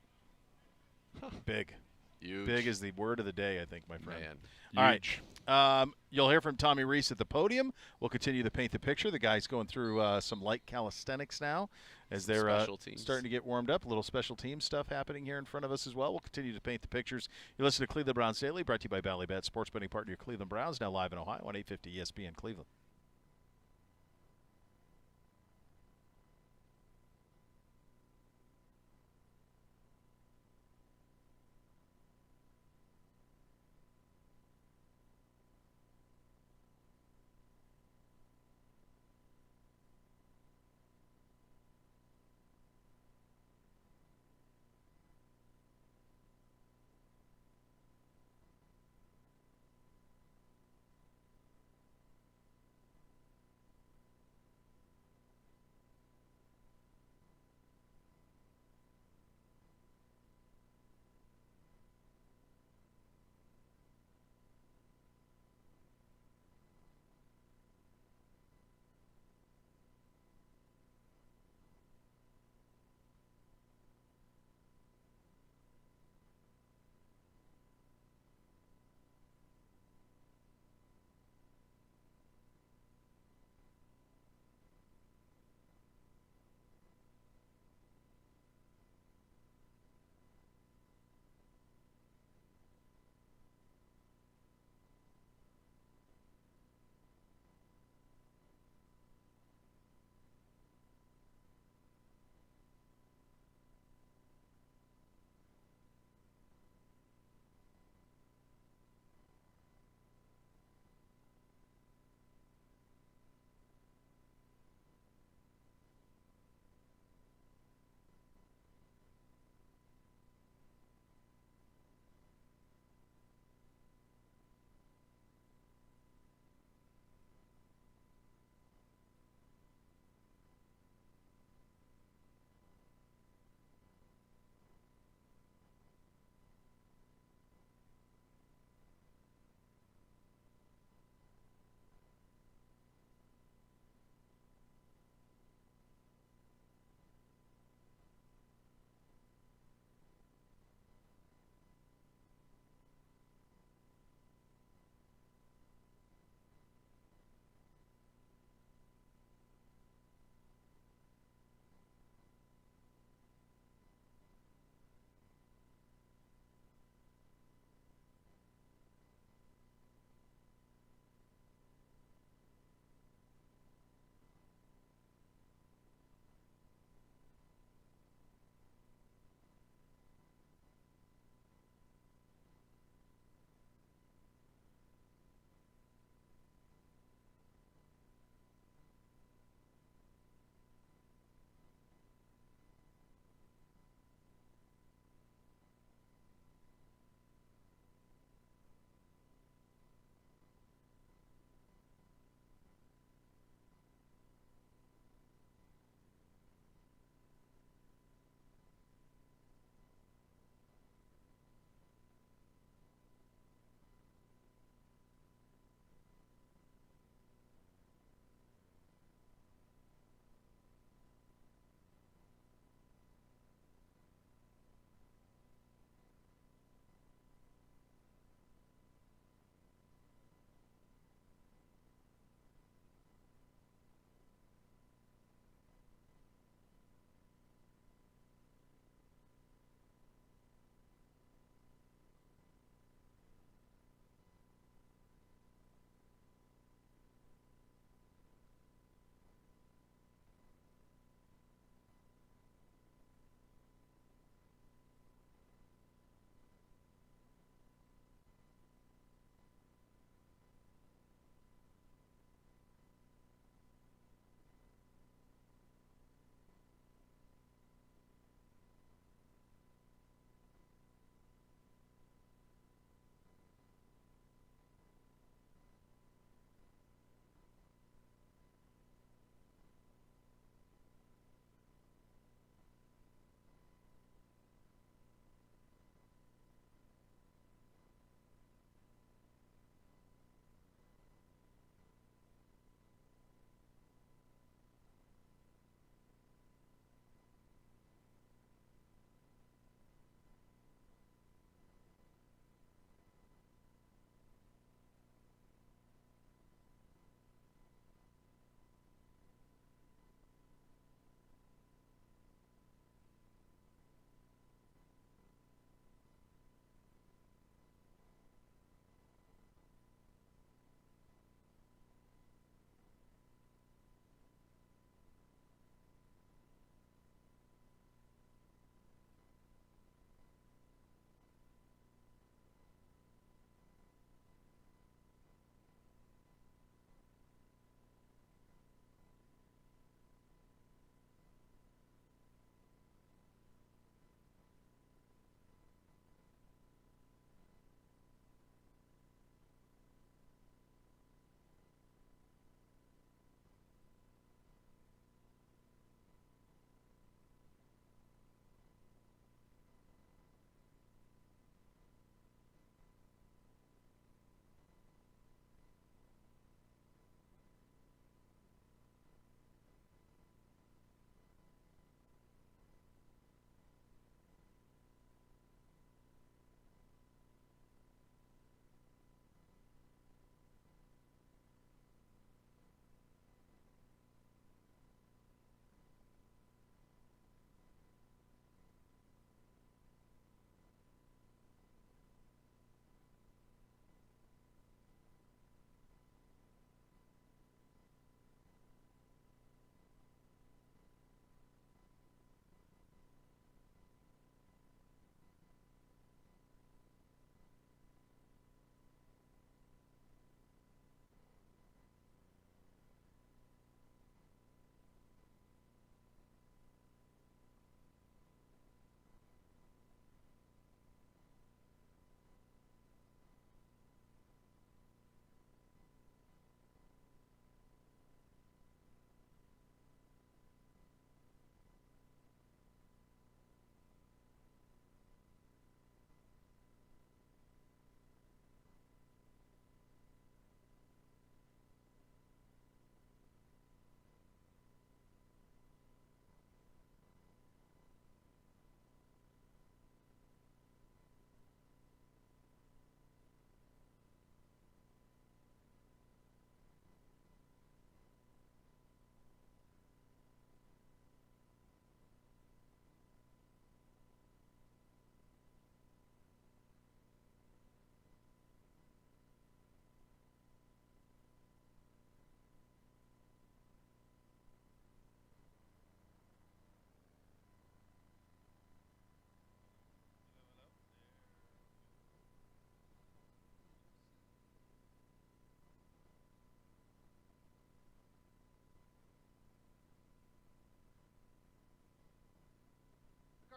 Big. Huge. Big is the word of the day, I think, my friend. Man. All right. You'll hear from Tommy Reese at the podium. We'll continue to paint the picture. The guy's going through some light calisthenics now as they're starting to get warmed up. A little special team stuff happening here in front of us as well. We'll continue to paint the pictures. You listen to Cleveland Browns Daily, brought to you by Valley Bet, sports betting partner of Cleveland Browns, now live in Ohio on 850 ESPN Cleveland.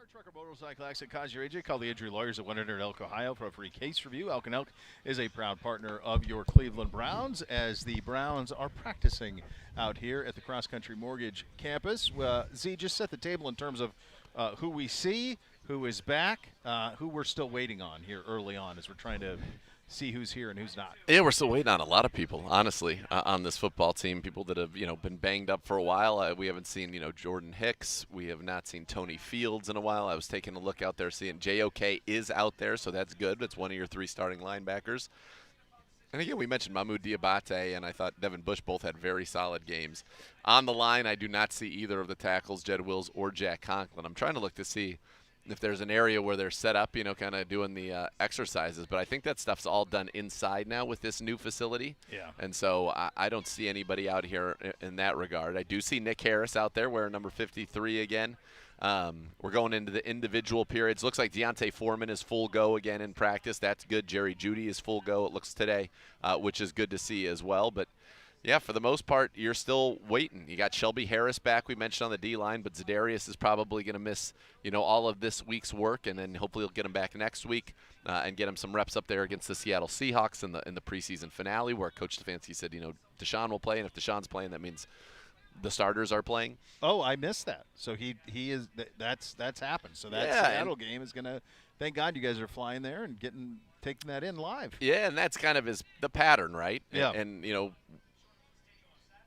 Car, truck, or motorcycle accident cause your AJ, call the injury lawyers at 100 Elk, Ohio for a free case review. Elk & Elk is a proud partner of your Cleveland Browns as the Browns are practicing out here at the Cross Country Mortgage campus. Z, just set the table in terms of who we see, who is back, who we're still waiting on here early on as we're trying to see who's here and who's not. Yeah, we're still waiting on a lot of people, honestly, on this football team. People that have, been banged up for a while. We haven't seen, Jordan Hicks. We have not seen Tony Fields in a while. I was taking a look out there, seeing JOK is out there, so that's good. That's one of your 3 starting linebackers. And again, we mentioned Mahmoud Diabate, and I thought Devin Bush both had very solid games. On the line, I do not see either of the tackles, Jed Wills or Jack Conklin. I'm trying to look to see if there's an area where they're set up, kind of doing the exercises. But I think that stuff's all done inside now with this new facility. Yeah. And so I don't see anybody out here in that regard. I do see Nick Harris out there wearing number 53 again. We're going into the individual periods. Looks like Deontay Foreman is full go again in practice. That's good. Jerry Jeudy is full go, it looks today, which is good to see as well. But yeah, for the most part, you're still waiting. You got Shelby Harris back, we mentioned on the D-line, but Za'Darius is probably going to miss, all of this week's work, and then hopefully he'll get him back next week and get him some reps up there against the Seattle Seahawks in the preseason finale, where Coach Stefanski said, Deshaun will play, and if Deshaun's playing, that means the starters are playing. Oh, I missed that. So he is that's happened. So that Seattle game is going to. Thank God you guys are flying there and taking that in live. Yeah, and that's kind of the pattern, right? Yeah. And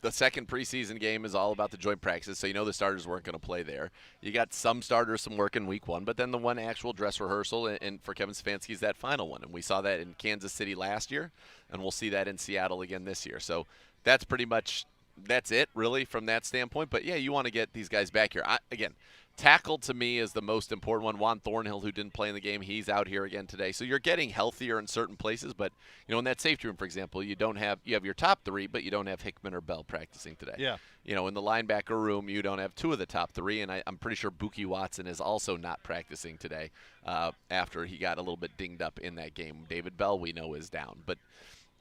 the second preseason game is all about the joint practices, so the starters weren't going to play there. You got some starters, some work in week 1, but then the one actual dress rehearsal, and for Kevin Stefanski is that final one. And we saw that in Kansas City last year, and we'll see that in Seattle again this year. So that's pretty much that's it, really, from that standpoint. But, yeah, you want to get these guys back here. Again, tackle to me is the most important one. Juan Thornhill, who didn't play in the game, he's out here again today. So you're getting healthier in certain places. But, in that safety room, for example, you have your top 3, but you don't have Hickman or Bell practicing today. Yeah. In the linebacker room, you don't have 2 of the top 3. And I'm pretty sure Buki Watson is also not practicing today after he got a little bit dinged up in that game. David Bell, we know, is down. But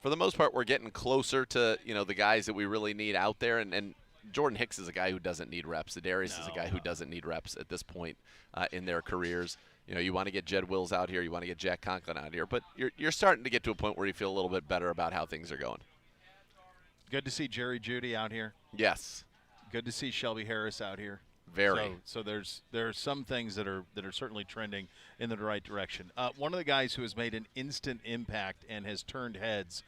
for the most part, we're getting closer to, the guys that we really need out there. And Jordan Hicks is a guy who doesn't need reps. Darius is a guy who doesn't need reps at this point in their careers. You want to get Jed Wills out here. You want to get Jack Conklin out here. But you're starting to get to a point where you feel a little bit better about how things are going. Good to see Jerry Jeudy out here. Yes. Good to see Shelby Harris out here. Very. So there are some things that are certainly trending in the right direction. One of the guys who has made an instant impact and has turned heads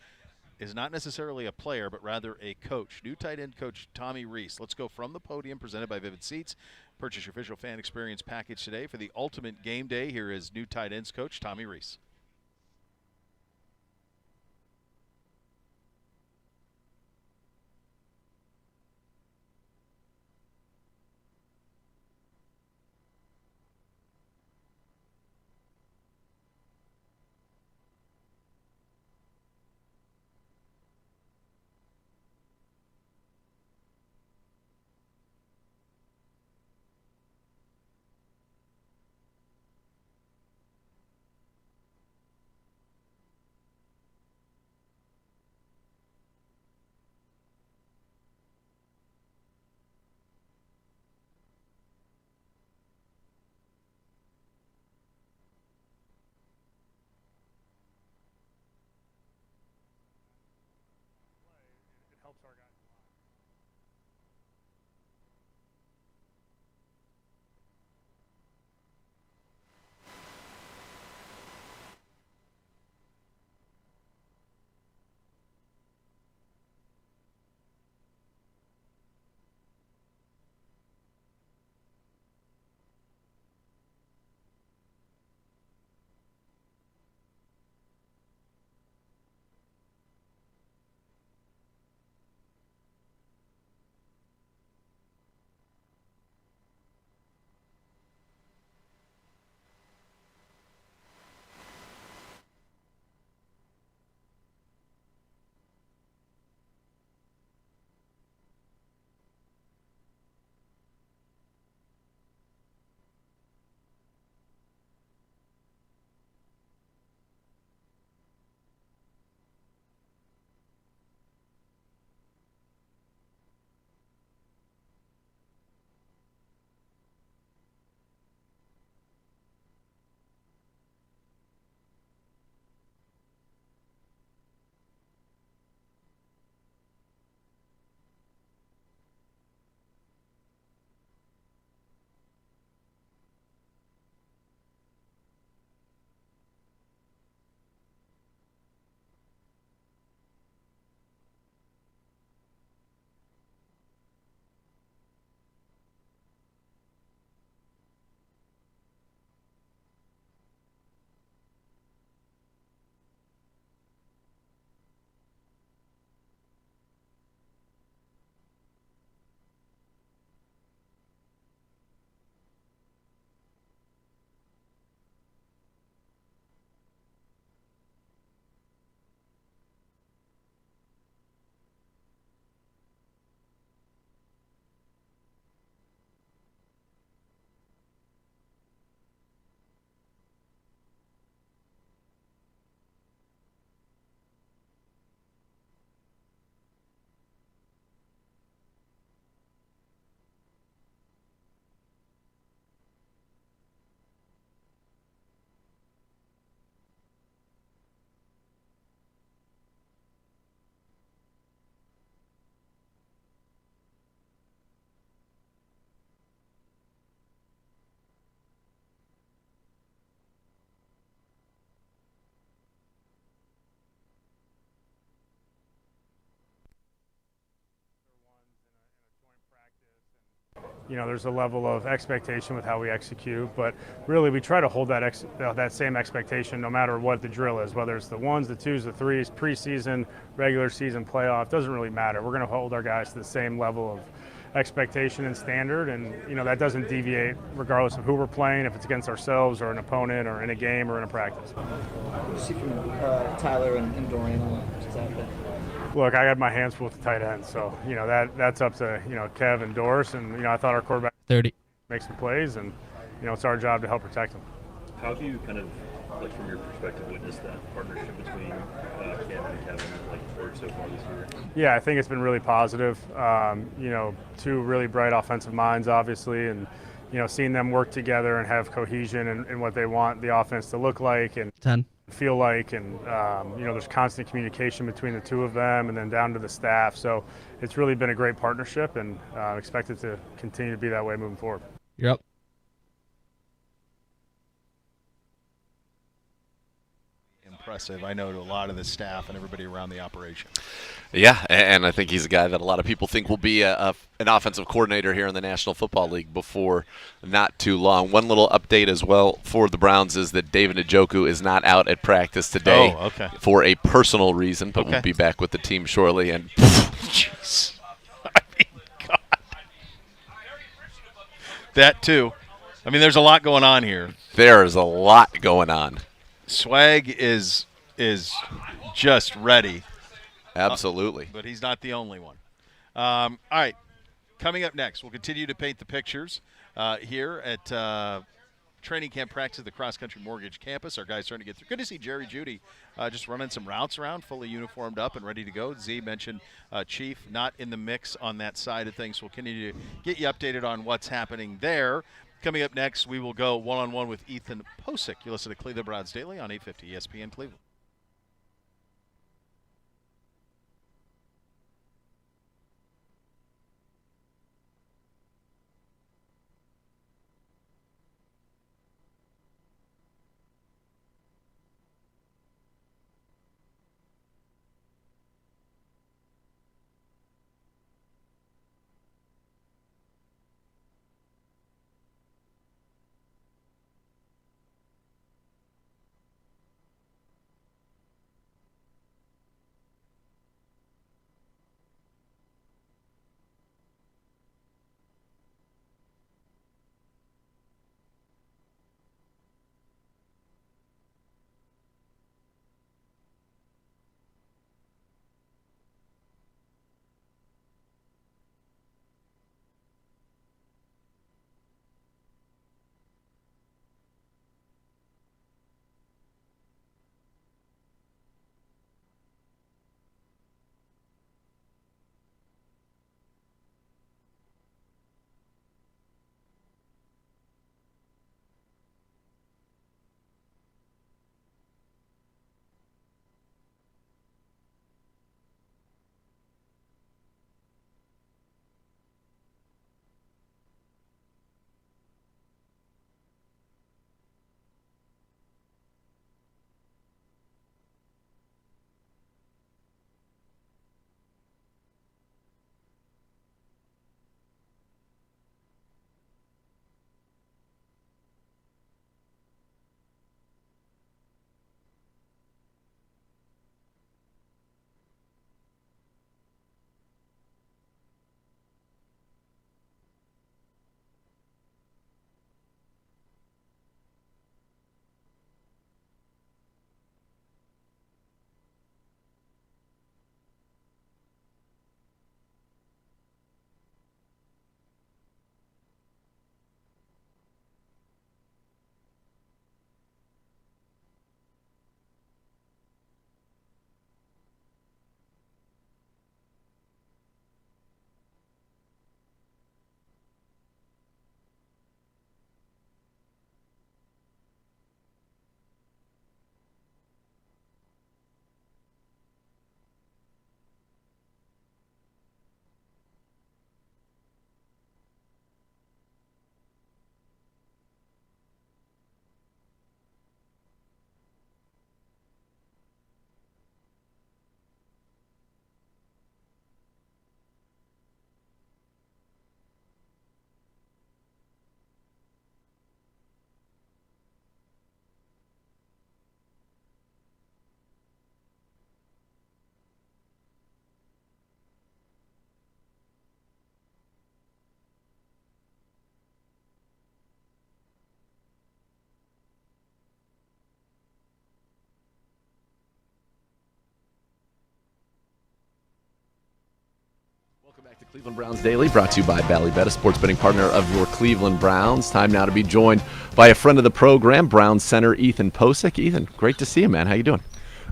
is not necessarily a player, but rather a coach. New tight end coach Tommy Reese. Let's go from the podium, presented by Vivid Seats. Purchase your official fan experience package today for the ultimate game day. Here is new tight ends coach Tommy Reese. there's a level of expectation with how we execute, but really we try to hold that same expectation no matter what the drill is, whether it's the ones, the twos, the threes, preseason, regular season, playoff, doesn't really matter. We're going to hold our guys to the same level of expectation and standard, and that doesn't deviate regardless of who we're playing, if it's against ourselves or an opponent or in a game or in a practice. What do you see from Tyler and Dorian on what's happening? Look, I had my hands full with the tight end, so that's up to Kev and Doris, and I thought our quarterback 30 makes some plays, and it's our job to help protect them. How have you kind of, like from your perspective, witnessed that partnership between Cam and Kevin work so far this year? Yeah, I think it's been really positive. Two really bright offensive minds, obviously, and seeing them work together and have cohesion in what they want the offense to look like and 10 feel like, and there's constant communication between the two of them and then down to the staff. So it's really been a great partnership, and expect it to continue to be that way moving forward. You're up. Impressive, I know, to a lot of the staff and everybody around the operation. Yeah, and I think he's a guy that a lot of people think will be an offensive coordinator here in the National Football League before not too long. One little update as well for the Browns is that David Njoku is not out at practice today for a personal reason, but will be back with the team shortly. And jeez, I mean, God, that too. I mean, there's a lot going on here. There is a lot going on. Swag is just ready. Absolutely. But he's not the only one. All right. Coming up next, we'll continue to paint the pictures here at training camp practice at the Cross Country Mortgage Campus. Our guys starting to get through. Good to see Jerry Judy just running some routes around, fully uniformed up and ready to go. Z mentioned Chief not in the mix on that side of things. We'll continue to get you updated on what's happening there. Coming up next, we will go one-on-one with Ethan Posick. You listen to Cleveland Browns Daily on 850 ESPN Cleveland. Back to Cleveland Browns Daily, brought to you by Ballybet, a sports betting partner of your Cleveland Browns. Time now to be joined by a friend of the program, Browns center Ethan Posick. Ethan, great to see you, man. How you doing?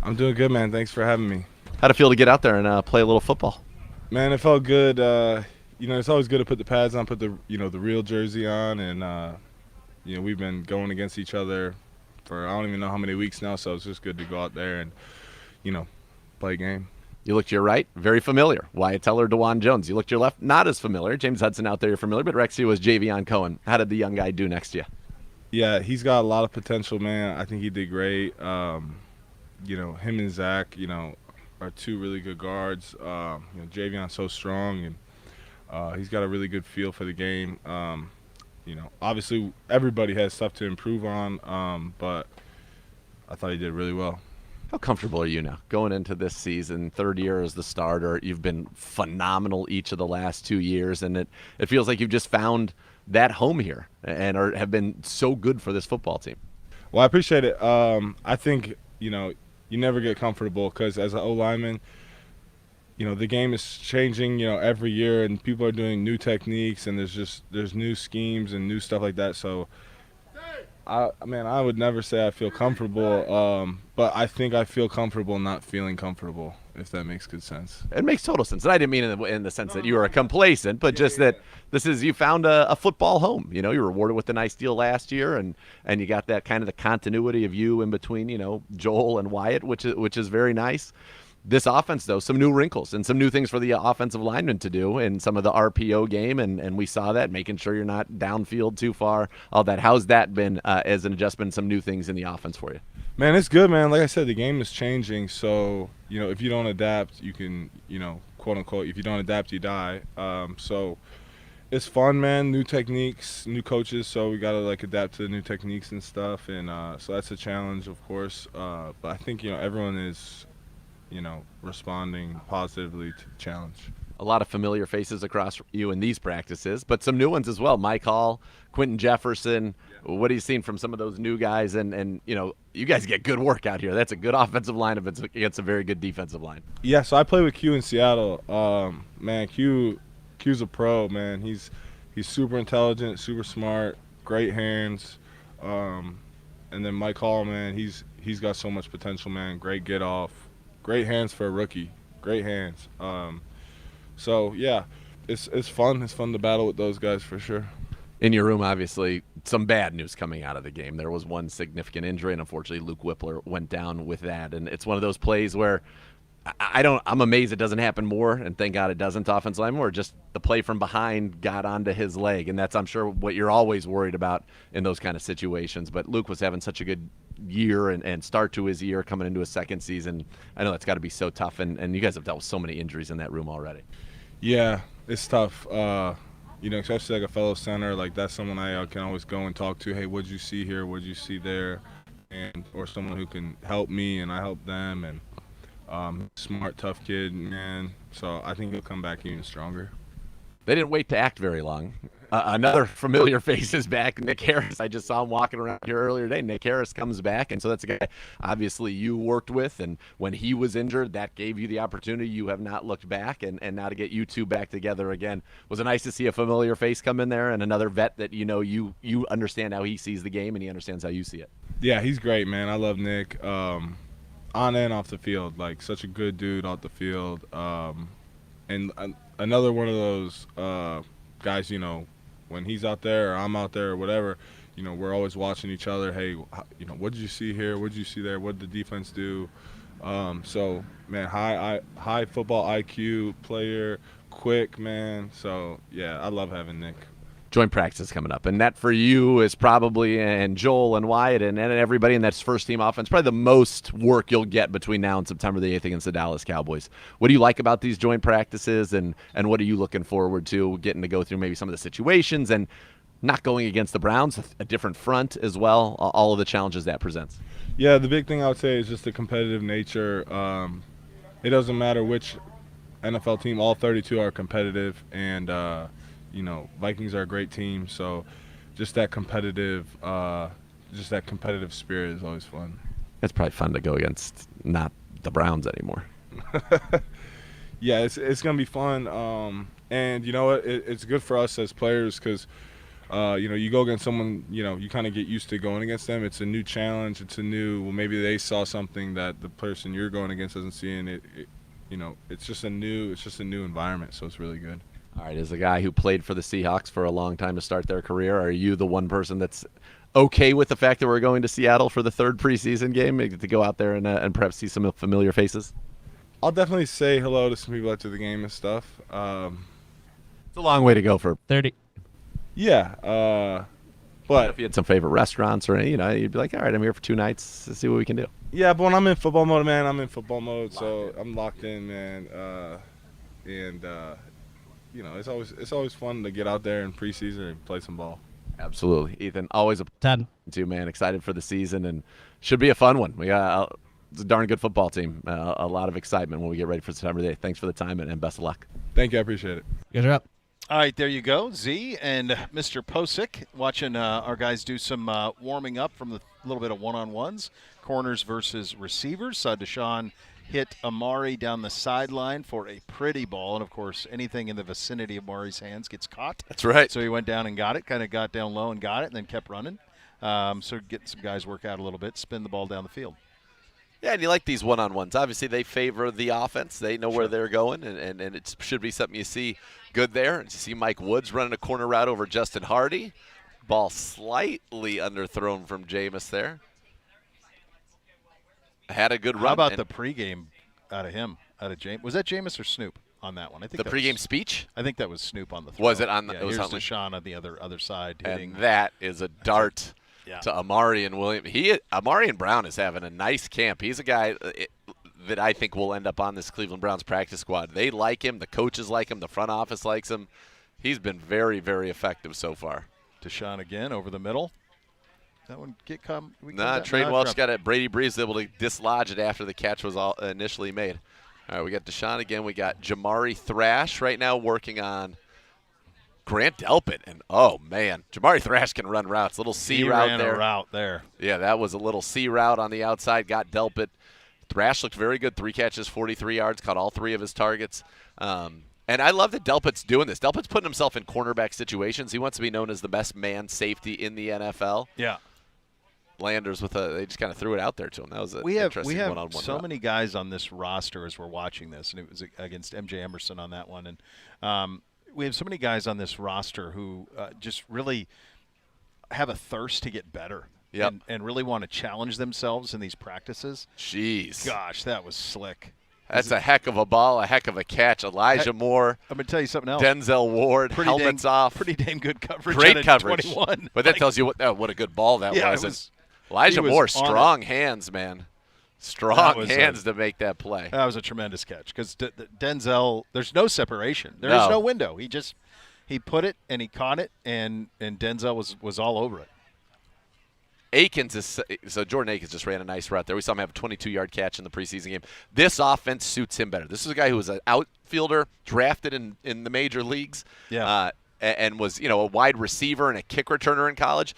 I'm doing good, man. Thanks for having me. How'd it feel to get out there and play a little football? Man, it felt good. It's always good to put the pads on, put the the real jersey on, and we've been going against each other for I don't even know how many weeks now. So it's just good to go out there and play a game. You look to your right, very familiar. Wyatt Teller, DeJuan Jones. You look to your left, not as familiar. James Hudson out there, you're familiar, but Rexy was Javion Cohen. How did the young guy do next to you? Yeah, he's got a lot of potential, man. I think he did great. Him and Zach, are two really good guards. Javion's so strong, and he's got a really good feel for the game. Obviously everybody has stuff to improve on, but I thought he did really well. How comfortable are you now going into this season? Third year as the starter. You've been phenomenal each of the last 2 years, and it feels like you've just found that home here and have been so good for this football team. Well, I appreciate it. I think, you never get comfortable because as an O-lineman, the game is changing, every year, and people are doing new techniques, and there's new schemes and new stuff like that. So, I would never say I feel comfortable, but I think I feel comfortable not feeling comfortable, if that makes good sense. It makes total sense. And I didn't mean in the sense that you were complacent, but just that you found a football home. You were rewarded with a nice deal last year, and you got that kind of the continuity of you in between, Joel and Wyatt, which is very nice. This offense, though, some new wrinkles and some new things for the offensive linemen to do in some of the RPO game, and we saw that, making sure you're not downfield too far, all that. How's that been as an adjustment, some new things in the offense for you? Man, it's good, man. Like I said, the game is changing, so, if you don't adapt, you can, quote unquote, if you don't adapt, you die. So it's fun, man. New techniques, new coaches, so we got to, adapt to the new techniques and stuff, and so that's a challenge, of course. But I think, everyone is responding positively to the challenge. A lot of familiar faces across you in these practices, but some new ones as well. Mike Hall, Quentin Jefferson. Yeah. What are you seeing from some of those new guys? And you guys get good work out here. That's a good offensive line against a very good defensive line. Yeah, so I play with Q in Seattle. Man, Q's a pro, man. He's super intelligent, super smart, great hands. And then Mike Hall, man, he's got so much potential, man. Great get off. Great hands for a rookie. Great hands. So, yeah, it's fun. It's fun to battle with those guys for sure. In your room, obviously, some bad news coming out of the game. There was one significant injury, and unfortunately Luke Whippler went down with that. And it's one of those plays where I'm amazed it doesn't happen more, and thank God it doesn't to offensive linemen, or just the play from behind got onto his leg. And that's, I'm sure, what you're always worried about in those kind of situations. But Luke was having such a good year and start to his year coming into his second season. I know that's got to be so tough, and you guys have dealt with so many injuries in that room already. Yeah, it's tough. Especially like a fellow center, that's someone I can always go and talk to. Hey, what'd you see here? What'd you see there? Or someone who can help me and I help them. And smart, tough kid, man. So I think he'll come back even stronger. They didn't wait to act very long. Another familiar face is back, Nick Harris. I just saw him walking around here earlier today. Nick Harris comes back, and so that's a guy obviously you worked with, and when he was injured, that gave you the opportunity. You have not looked back, and now to get you two back together again. Was it nice to see a familiar face come in there and another vet that you understand how he sees the game and he understands how you see it? Yeah, he's great, man. I love Nick. On and off the field, such a good dude off the field. And another one of those guys, when he's out there or I'm out there or whatever, we're always watching each other. Hey, what did you see here? What did you see there? What did the defense do? So, man, high football IQ player, quick, man. So, yeah, I love having Nick. Joint practice coming up, and that for you is probably, and Joel and Wyatt and everybody in that first team offense, probably the most work you'll get between now and September the 8th against the Dallas Cowboys. What do you like about these joint practices, and what are you looking forward to, getting to go through maybe some of the situations and not going against the Browns, a different front as well, all of the challenges that presents? Yeah, the big thing I would say is just the competitive nature. It doesn't matter which NFL team, all 32 are competitive, and Vikings are a great team, so just that competitive spirit is always fun. It's probably fun to go against not the Browns anymore. Yeah, it's gonna be fun. And you know what? It's good for us as players because you go against someone, you kind of get used to going against them. It's a new challenge. It's a new, well, maybe they saw something that the person you're going against doesn't see, and it's just a new environment. So it's really good. All right, as a guy who played for the Seahawks for a long time to start their career, are you the one person that's okay with the fact that we're going to Seattle for the third preseason game to go out there and perhaps see some familiar faces? I'll definitely say hello to some people after the game and stuff. It's a long way to go for 30. Yeah, but if you had some favorite restaurants or you'd be like, all right, I'm here for 2 nights to see what we can do. Yeah, but when I'm in football mode, man, I'm in football mode, so I'm locked in, man. It's always fun to get out there in preseason and play some ball. Absolutely, Ethan. Always a 10. Too, man. Excited for the season and should be a fun one. We got it's a darn good football team. A lot of excitement when we get ready for September Day. Thanks for the time and best of luck. Thank you. I appreciate it. Good job. All right, there you go. Z and Mr. Posick watching our guys do some warming up from the little bit of one-on-ones, corners versus receivers. Deshaun hit Amari down the sideline for a pretty ball, and, of course, anything in the vicinity of Amari's hands gets caught. That's right. So he went down and got it, kind of got down low and got it, and then kept running. So getting some guys work out a little bit, spin the ball down the field. Yeah, and you like these one-on-ones. Obviously, they favor the offense. They know where they're going, and it should be something you see good there. And you see Mike Woods running a corner route over Justin Hardy. Ball slightly underthrown from Jameis there. Had a good run. How about the pregame out of him, out of Jameis? Was that Jameis or Snoop on that one? I think the pregame speech? I think that was Snoop on the throw. Was it on the? Yeah, it was here's on Deshaun on the other side. Hitting. And that is a dart to Amari and William. Amari and Brown is having a nice camp. He's a guy that I think will end up on this Cleveland Browns practice squad. They like him. The coaches like him. The front office likes him. He's been very, very effective so far. Deshaun again over the middle. That one Trey Welch got it. Brady Breeze able to dislodge it after the catch was all initially made. All right, we got Deshaun again. We got Jamari Thrash right now working on Grant Delpit. And, oh, man, Jamari Thrash can run routes. Little C route ran there. A route there. Yeah, that was a little C route on the outside. Got Delpit. Thrash looked very good. 3 catches, 43 yards. Caught all 3 of his targets. And I love that Delpit's doing this. Delpit's putting himself in cornerback situations. He wants to be known as the best man safety in the NFL. Yeah. Landers they just kind of threw it out there to him. That was an interesting one-on-one. We have so many guys on this roster as we're watching this, and it was against MJ Emerson on that one. And we have so many guys on this roster who just really have a thirst to get better. Yep. And really want to challenge themselves in these practices. Jeez. Gosh, that was slick. That's a heck of a ball, a heck of a catch. Elijah Moore. I'm going to tell you something else. Denzel Ward, helmets off. Pretty damn good coverage. Great coverage. 21. But that tells you what a good ball that was. Elijah Moore, strong hands, man. Strong hands to make that play. That was a tremendous catch because Denzel, there's no separation. There is no window. He put it and he caught it, and Denzel was all over it. Jordan Akins just ran a nice route there. We saw him have a 22-yard catch in the preseason game. This offense suits him better. This is a guy who was an outfielder drafted in the major leagues. Yeah. And was a wide receiver and a kick returner in college.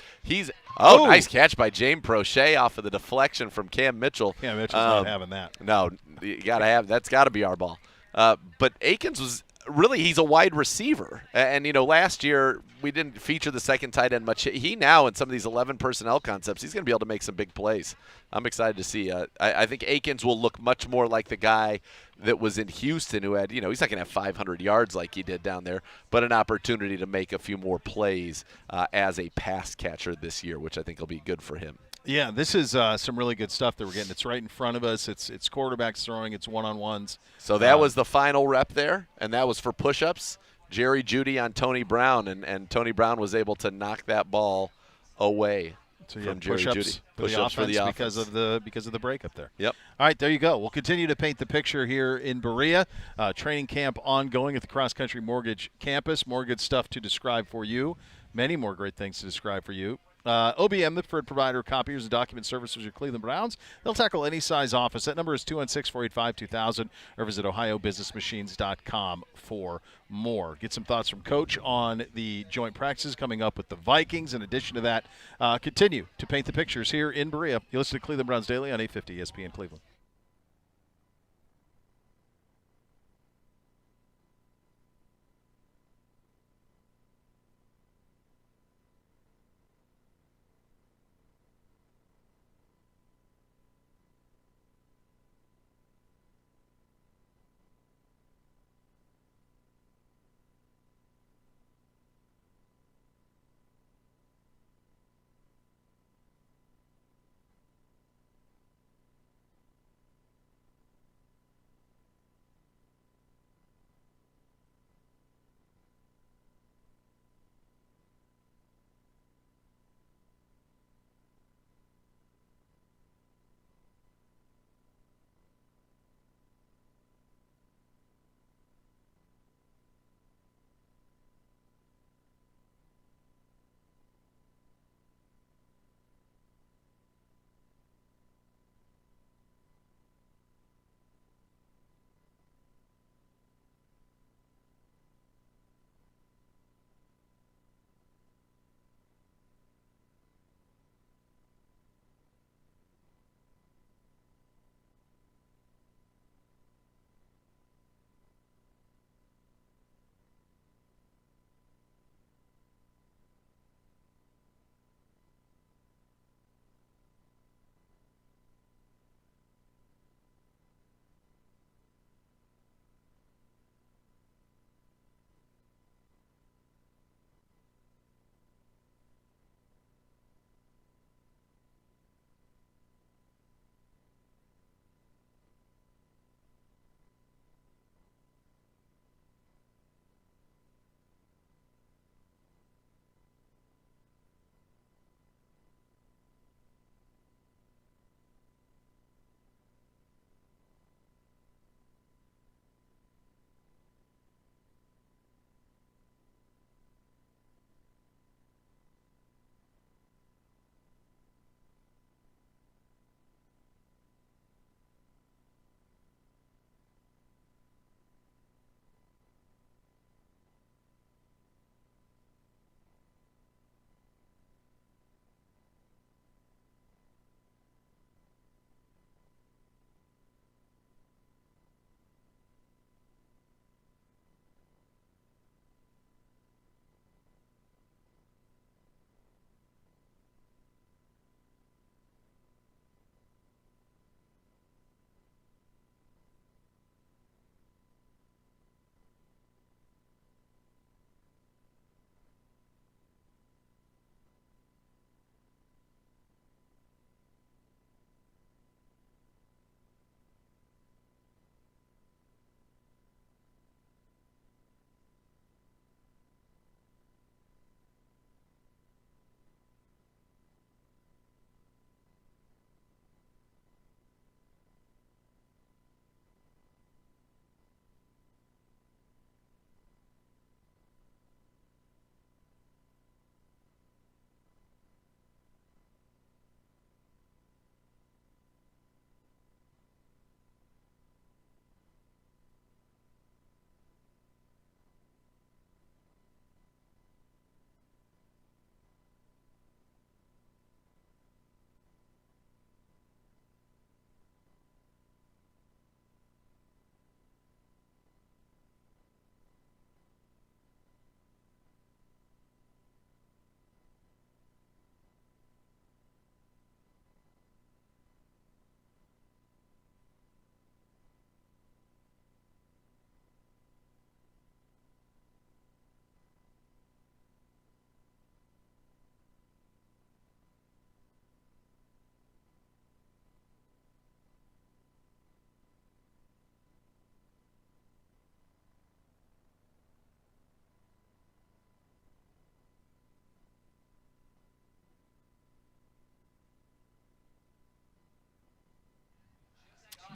Nice catch by James Prochet off of the deflection from Cam Mitchell. Cam Mitchell's not having that. No, that's got to be our ball. But Akins was he's a wide receiver. And last year we didn't feature the second tight end much. He now in some of these 11 personnel concepts, he's going to be able to make some big plays. I'm excited to see. I think Akins will look much more like the guy that was in Houston who had, he's not going to have 500 yards like he did down there, but an opportunity to make a few more plays as a pass catcher this year, which I think will be good for him. Yeah, this is some really good stuff that we're getting. It's right in front of us. It's quarterbacks throwing. It's one-on-ones. So that was the final rep there, and that was for push-ups. Jerry Jeudy on Tony Brown, and Tony Brown was able to knock that ball away. So from Jerry Jeudy. Push-ups for the offense because of the breakup there. Yep. All right, there you go. We'll continue to paint the picture here in Berea. Training camp ongoing at the Cross Country Mortgage campus. More good stuff to describe for you. Many more great things to describe for you. OBM, the preferred provider of copiers and document services, your Cleveland Browns. They'll tackle any size office. That number is 216-485-2000 or visit ohiobusinessmachines.com for more. Get some thoughts from Coach on the joint practices coming up with the Vikings. In addition to that, continue to paint the pictures here in Berea. You listen to Cleveland Browns Daily on 850 ESPN Cleveland.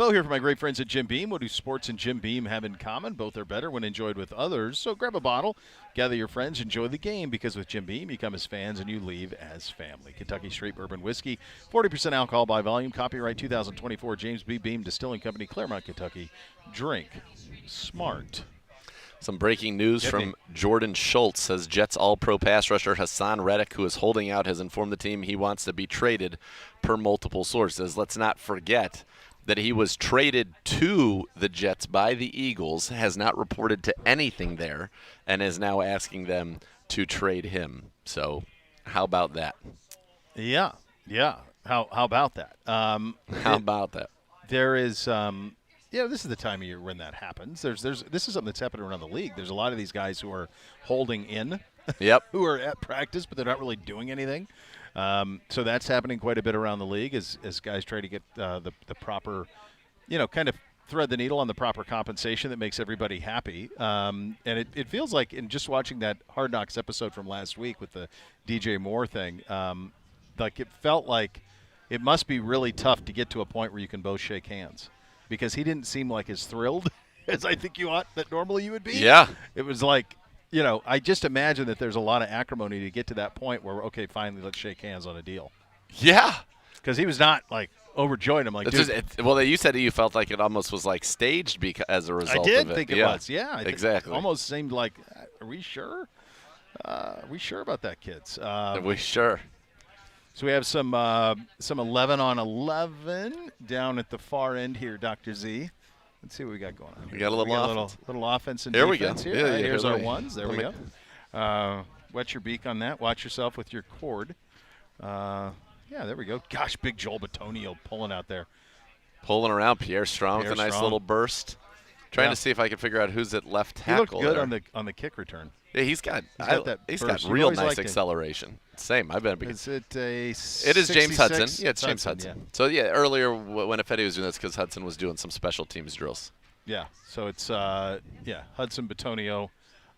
Bo here for my great friends at Jim Beam. What do sports and Jim Beam have in common? Both are better when enjoyed with others. So grab a bottle, gather your friends, enjoy the game, because with Jim Beam, you come as fans and you leave as family. Kentucky Straight Bourbon Whiskey, 40% alcohol by volume. Copyright 2024, James B. Beam Distilling Company, Claremont, Kentucky. Drink smart. Some breaking news from Jordan Schultz says Jets All-Pro pass rusher Hassan Reddick, who is holding out, has informed the team he wants to be traded per multiple sources. Let's not forget that he was traded to the Jets by the Eagles, has not reported to anything there, and is now asking them to trade him. So how about that? Yeah. How about that? How about that? There is, this is the time of year when that happens. This is something that's happening around the league. There's a lot of these guys who are holding in, yep, who are at practice, but they're not really doing anything. So that's happening quite a bit around the league as guys try to get the proper, kind of thread the needle on the proper compensation that makes everybody happy. And it feels like, in just watching that Hard Knocks episode from last week with the DJ Moore thing, like it felt like it must be really tough to get to a point where you can both shake hands, because he didn't seem like as thrilled as I think that normally you would be. Yeah. It was like, I just imagine that there's a lot of acrimony to get to that point where, okay, finally, let's shake hands on a deal. Yeah. Because he was not, like, overjoyed. I'm like, well, you said you felt like it almost was, like, staged as a result of it. I did think it was, yeah. I exactly. It almost seemed like, are we sure? Are we sure about that, kids? Are we sure? So we have some 11 on 11 down at the far end here, Dr. Z. Let's see what we got going on. We got a little offense and here defense we go. here. Yeah, Here's our ones. There we go. Wet your beak on that. Watch yourself with your cord. Yeah, there we go. Gosh, big Joel Batonio pulling out there. Pulling around Pierre Strong with a nice little burst. Trying to see if I can figure out who's at left tackle. He looked good on the kick return. Yeah, he's got real nice acceleration. Same. I've been. Is it a? It is James Hudson. Yeah, it's James Hudson. Yeah. So earlier when Ifedi was doing this, because Hudson was doing some special teams drills. Yeah. So it's Hudson Batonio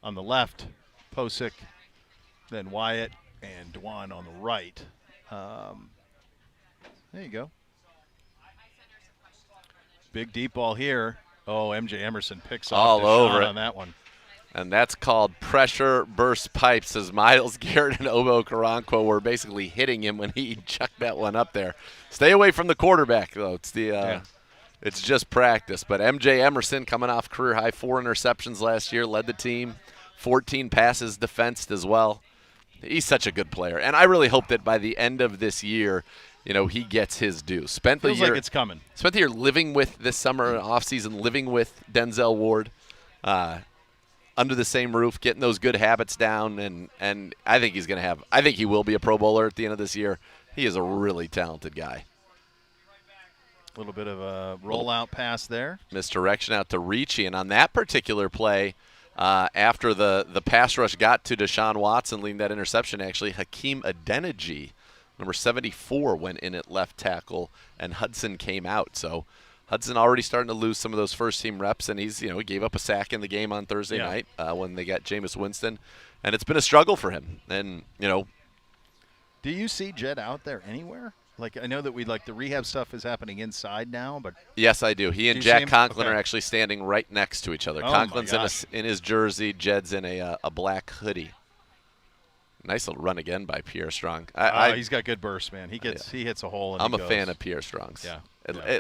on the left, Posick, then Wyatt and Dwan on the right. There you go. Big deep ball here. Oh, MJ Emerson picks off all over it on that one. And that's called pressure burst pipes, as Miles Garrett and Obo Karanko were basically hitting him when he chucked that one up there. Stay away from the quarterback, though. It's just practice. But MJ Emerson, coming off career-high 4 interceptions last year, led the team, 14 passes defensed as well. He's such a good player. And I really hope that by the end of this year, he gets his due. Feels like it's coming. Spent the year living with, this summer offseason, living with Denzel Ward. Under the same roof, getting those good habits down, and I think I think he will be a Pro Bowler at the end of this year. He is a really talented guy. A little bit of a rollout pass there. Misdirection out to Ricci, and on that particular play, after the pass rush got to Deshaun Watson, leading that interception, actually, Hakeem Adeniji, number 74, went in at left tackle, and Hudson came out. So Hudson already starting to lose some of those first-team reps, and he gave up a sack in the game on Thursday night when they got Jameis Winston, and it's been a struggle for him. And do you see Jed out there anywhere? Like, I know that the rehab stuff is happening inside now, but yes, I do. He and Jack Conklin are actually standing right next to each other. Oh, Conklin's in his jersey, Jed's in a black hoodie. Nice little run again by Pierre Strong. He's got good bursts, man. He hits a hole. And I'm a fan of Pierre Strong's. Yeah.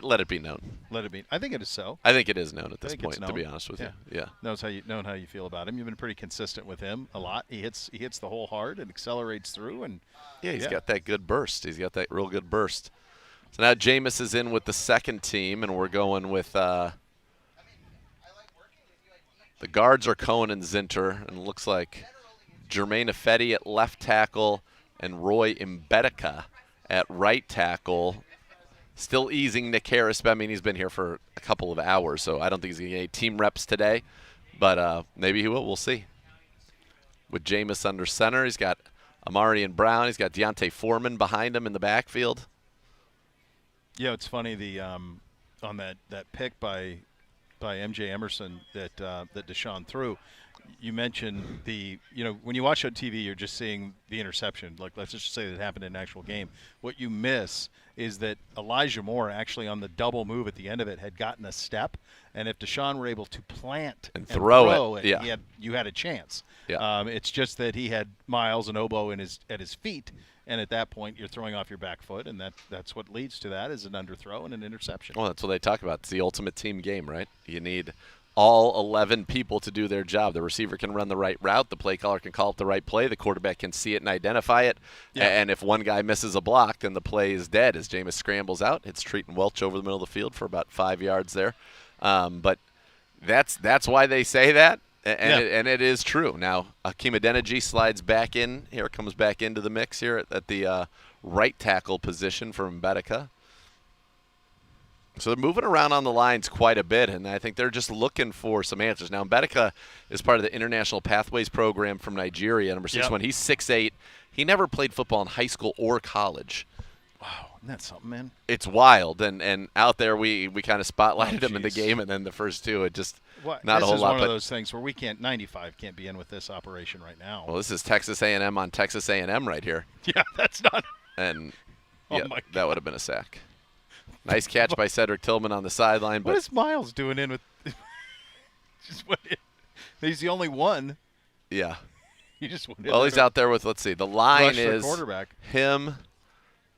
Let it be known. Let it be. I think it is so. I think it is known at this point, to be honest with you. Yeah. Knows how you feel about him. You've been pretty consistent with him a lot. He hits the hole hard and accelerates through, and he's got that good burst. He's got that real good burst. So now Jameis is in with the second team, and we're going with the guards are Cohen and Zinter, and it looks like Jermaine Ifedi at left tackle and Roy Mbedeka at right tackle. Still easing Nick Harris, but he's been here for a couple of hours, so I don't think he's going to get any team reps today. But maybe he will. We'll see. With Jameis under center, he's got Amari and Brown. He's got Deontay Foreman behind him in the backfield. Yeah, it's funny on that pick by MJ Emerson that Deshaun threw. you mentioned when you watch on TV, you're just seeing the interception. Like, let's just say that happened in an actual game. What you miss is that Elijah Moore actually on the double move at the end of it had gotten a step, and if Deshaun were able to plant and throw it, you had a chance. Yeah. It's just that he had Miles and Obo at his feet, and at that point you're throwing off your back foot, and that's what leads to that is an underthrow and an interception. Well, that's what they talk about. It's the ultimate team game, right? You need all 11 people to do their job. The receiver can run the right route. The play caller can call up the right play. The quarterback can see it and identify it. Yeah. And if one guy misses a block, then the play is dead as Jameis scrambles out. It's Treat Welch over the middle of the field for about 5 yards there. But that's why they say that, and it is true. Now, Akeem Adeniji slides back in. Here comes back into the mix here at the right tackle position for Mbedeka. So they're moving around on the lines quite a bit, and I think they're just looking for some answers. Now, Mbedeka is part of the International Pathways program from Nigeria, number 6'1". He's 6'8". He never played football in high school or college. Wow, isn't that something, man? It's wild, and out there we kind of spotlighted him in the game, and then the first two, it just not a whole lot. This is one of those things where 95 can't be in with this operation right now. Well, this is Texas A&M on Texas A&M right here. Yeah, that's not. And that would have been a sack. Nice catch by Cedric Tillman on the sideline. What is Miles doing in with? He's the only one. Yeah. He just went well, he's out there with, let's see, the line is quarterback. Him,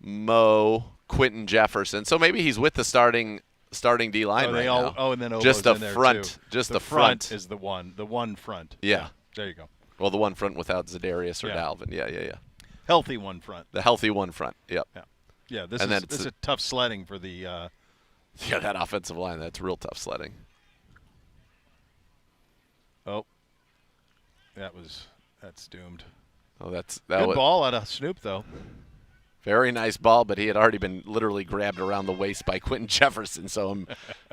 Mo, Quentin Jefferson. So maybe he's with the starting D line right now. And then Obo's just the in there front. Too. Just the front is the one front. Yeah. There you go. Well, the one front without Zadarius or Dalvin. Yeah. Healthy one front. The healthy one front. Yep. Yeah, this is tough sledding for the yeah, that offensive line, that's real tough sledding. Oh. That's doomed. Oh, that good ball out of Snoop though. Very nice ball, but he had already been literally grabbed around the waist by Quentin Jefferson, so I'm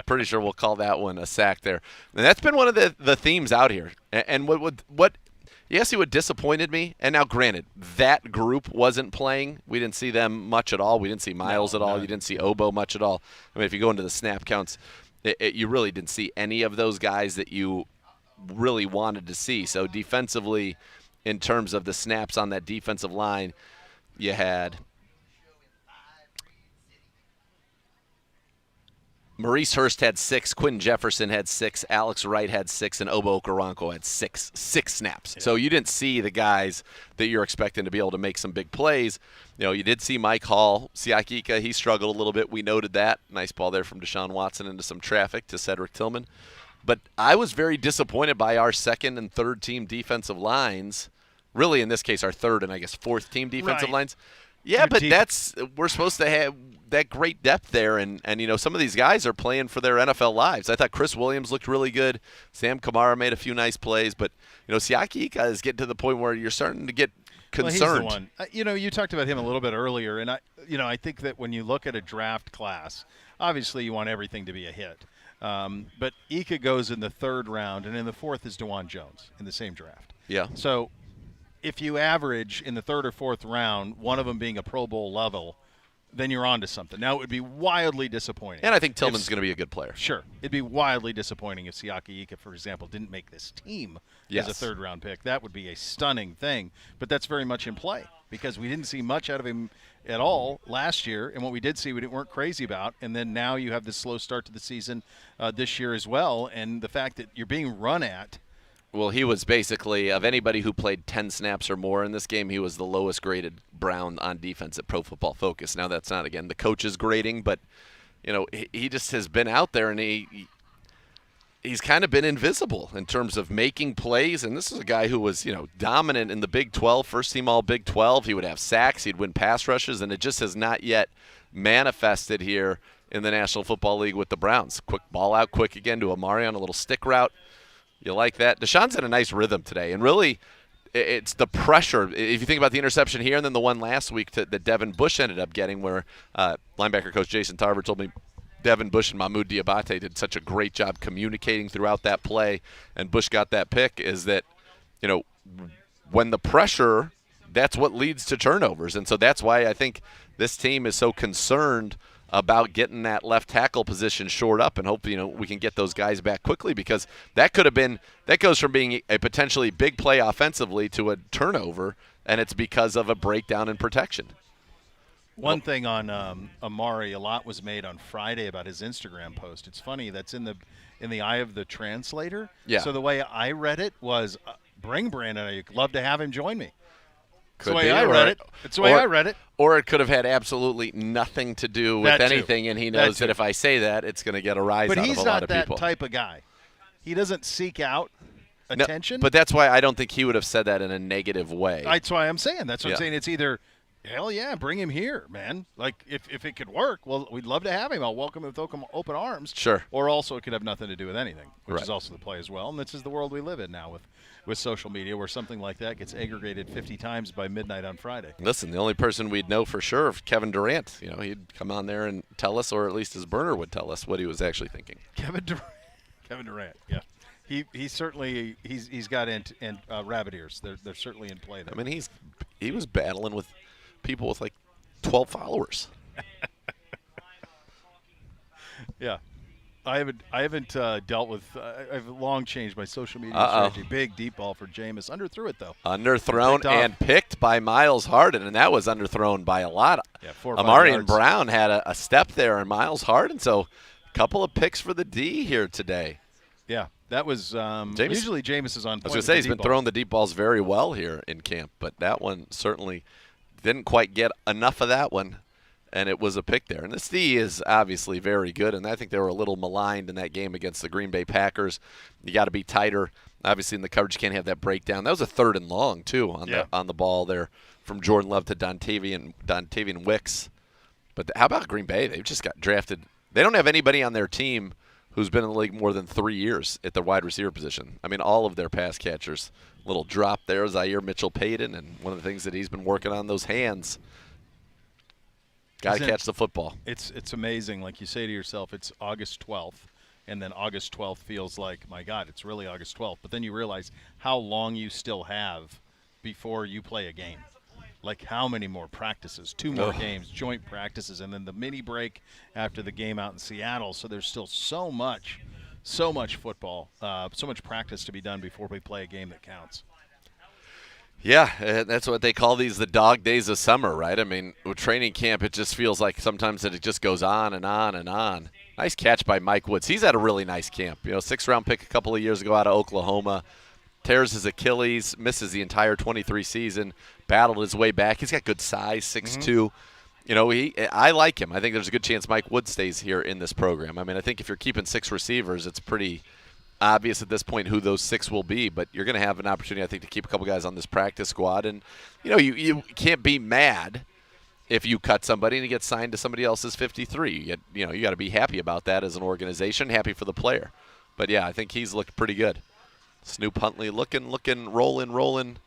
pretty sure we'll call that one a sack there. And that's been one of the themes out here. And what yes, what disappointed me, and now granted, that group wasn't playing. We didn't see them much at all. We didn't see Miles at all. You didn't see Obo much at all. I mean, if you go into the snap counts, you really didn't see any of those guys that you really wanted to see. So defensively, in terms of the snaps on that defensive line, you had Maurice Hurst had 6, Quentin Jefferson had 6, Alex Wright had 6, and Obo Okaranko had 6 snaps. Yeah. So you didn't see the guys that you're expecting to be able to make some big plays. You know, you did see Mike Hall. Siaki Ika, he struggled a little bit. We noted that. Nice ball there from Deshaun Watson into some traffic to Cedric Tillman. But I was very disappointed by our second and third team defensive lines. Really, in this case, our third and I guess fourth team defensive lines. Yeah, but we're supposed to have that great depth there, and you know, some of these guys are playing for their NFL lives. I thought Chris Williams looked really good. Sam Kamara made a few nice plays, but you know, Siaki Ika is getting to the point where you're starting to get concerned. Well, he's the one. You know, you talked about him a little bit earlier, and I think that when you look at a draft class, obviously you want everything to be a hit. But Ika goes in the 3rd round, and in the 4th is DeJuan Jones in the same draft. Yeah. So if you average in the 3rd or 4th round, one of them being a Pro Bowl level, then you're on to something. Now, it would be wildly disappointing. And I think Tillman's going to be a good player. Sure. It'd be wildly disappointing if Siaki Ika, for example, didn't make this team as a 3rd-round pick. That would be a stunning thing. But that's very much in play because we didn't see much out of him at all last year. And what we did see, we weren't crazy about. And then now you have this slow start to the season this year as well. And the fact that you're being run at. Well, he was basically, of anybody who played 10 snaps or more in this game, he was the lowest graded Brown on defense at Pro Football Focus. Now, that's not, again, the coach's grading, but, you know, he just has been out there, and he's kind of been invisible in terms of making plays. And this is a guy who was, you know, dominant in the Big 12, first team all Big 12. He would have sacks, he'd win pass rushes, and it just has not yet manifested here in the National Football League with the Browns. Quick ball out, quick again to Amari on a little stick route. You like that? Deshaun's in a nice rhythm today, and really it's the pressure. If you think about the interception here and then the one last week that Devin Bush ended up getting where linebacker coach Jason Tarver told me Devin Bush and Mahmoud Diabate did such a great job communicating throughout that play, and Bush got that pick, is that, you know, when the pressure, that's what leads to turnovers. And so that's why I think this team is so concerned about getting that left tackle position shored up and hope we can get those guys back quickly, because that goes from being a potentially big play offensively to a turnover, and it's because of a breakdown in protection. One thing on Amari, a lot was made on Friday about his Instagram post. It's funny, that's in the eye of the translator. Yeah. So the way I read it was, bring Brandon. I'd love to have him join me. It's the Could way be, I read it. It's the way I read it. Or it could have had absolutely nothing to do with That too. anything, and he That knows too. that if I say that, it's going to get a rise But out he's of a lot not of that people. type of guy. He doesn't seek out No, attention. but that's why I don't think he would have said that in a negative way. That's why I'm saying. That's what Yeah. I'm saying. It's either, hell yeah, bring him here, man. Like, if it could work, well, we'd love to have him. I'll welcome him with open arms. Sure. Or also it could have nothing to do with anything, which Right. is also the play as well. And this is the world we live in now with social media, where something like that gets aggregated 50 times by midnight on Friday. Listen, the only person we'd know for sure is Kevin Durant. He'd come on there and tell us, or at least his burner would tell us what he was actually thinking. Kevin Durant, yeah. He certainly he's got rabbit ears. They're certainly in play there. I mean, he was battling with people with like 12 followers. Yeah. I haven't dealt with. I've long changed my social media strategy. Big deep ball for Jameis. Underthrew it though. Underthrown and picked by Miles Harden, and that was underthrown by a lot. Yeah, 4 or 5 Amari and yards. Brown had a step there, and Miles Harden. So, a couple of picks for the D here today. Yeah, that was usually Jameis is on point. I was going to say he's been throwing the deep balls very well here in camp, but that one certainly didn't quite get enough of that one. And it was a pick there. And this D is obviously very good, and I think they were a little maligned in that game against the Green Bay Packers. You got to be tighter. Obviously, in the coverage, you can't have that breakdown. That was a 3rd and long, too, on the ball there from Jordan Love to Dontavian Wicks. But how about Green Bay? They've just got drafted. They don't have anybody on their team who's been in the league more than 3 years at the wide receiver position. I mean, all of their pass catchers. Little drop there, Zaire Mitchell-Payton, and one of the things that he's been working on, those hands. Got to catch the football. It's amazing. Like you say to yourself, it's August 12th, and then August 12th feels like, my God, it's really August 12th. But then you realize how long you still have before you play a game. Like how many more practices? 2 more games, joint practices, and then the mini break after the game out in Seattle. So there's still so much football, so much practice to be done before we play a game that counts. Yeah, that's what they call these the dog days of summer, right? I mean, with training camp, it just feels like sometimes that it just goes on and on and on. Nice catch by Mike Woods. He's had a really nice camp. 6th-round pick a couple of years ago out of Oklahoma. Tears his Achilles, misses the entire 23 season, battled his way back. He's got good size, 6'2". I like him. I think there's a good chance Mike Woods stays here in this program. I mean, I think if you're keeping 6 receivers, it's pretty obvious at this point who those 6 will be, but you're going to have an opportunity, I think, to keep a couple guys on this practice squad. And, you can't be mad if you cut somebody and he gets signed to somebody else's 53. You got to be happy about that as an organization, happy for the player. But, yeah, I think he's looked pretty good. Snoop Huntley looking, rolling.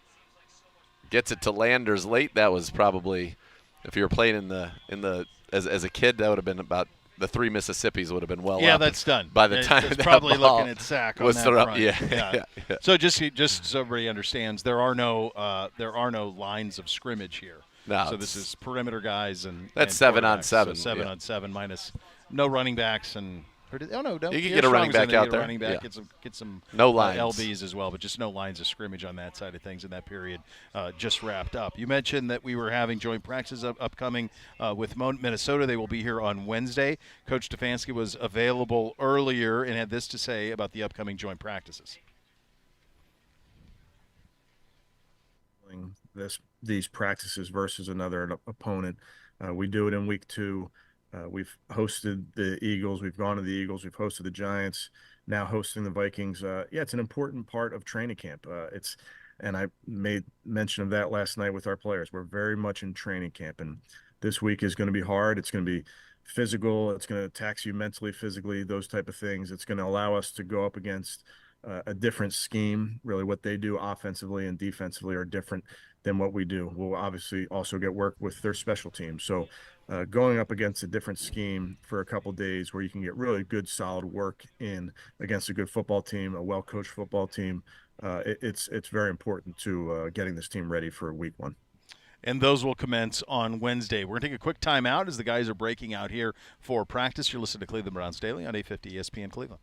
Gets it to Landers late. That was probably, if you were playing as a kid, that would have been about the 3 Mississippis would have been well. Yeah, up that's done by the time it's that probably ball looking at sack on was that thrown. front. Yeah. So just so everybody understands, there are no lines of scrimmage here. No, so this is perimeter guys and that's and 7 on quarterbacks. 7. So 7 on 7 minus no running backs and. You can get a running back out there. Running back, Yeah. get some no lines. LBs as well, but just no lines of scrimmage on that side of things. In that period, just wrapped up. You mentioned that we were having joint practices upcoming with Minnesota. They will be here on Wednesday. Coach Stefanski was available earlier and had this to say about the upcoming joint practices. These practices versus another opponent. We do it in week 2. We've hosted the Eagles. We've gone to the Eagles. We've hosted the Giants. Now hosting the Vikings. It's an important part of training camp. And I made mention of that last night with our players. We're very much in training camp, and this week is going to be hard. It's going to be physical. It's going to tax you mentally, physically, those type of things. It's going to allow us to go up against a different scheme. Really, what they do offensively and defensively are different than what we do. We'll obviously also get work with their special teams. So going up against a different scheme for a couple days where you can get really good, solid work in against a good football team, a well-coached football team, it's very important to getting this team ready for week 1. And those will commence on Wednesday. We're going to take a quick time out as the guys are breaking out here for practice. You're listening to Cleveland Browns Daily on 850 ESPN Cleveland.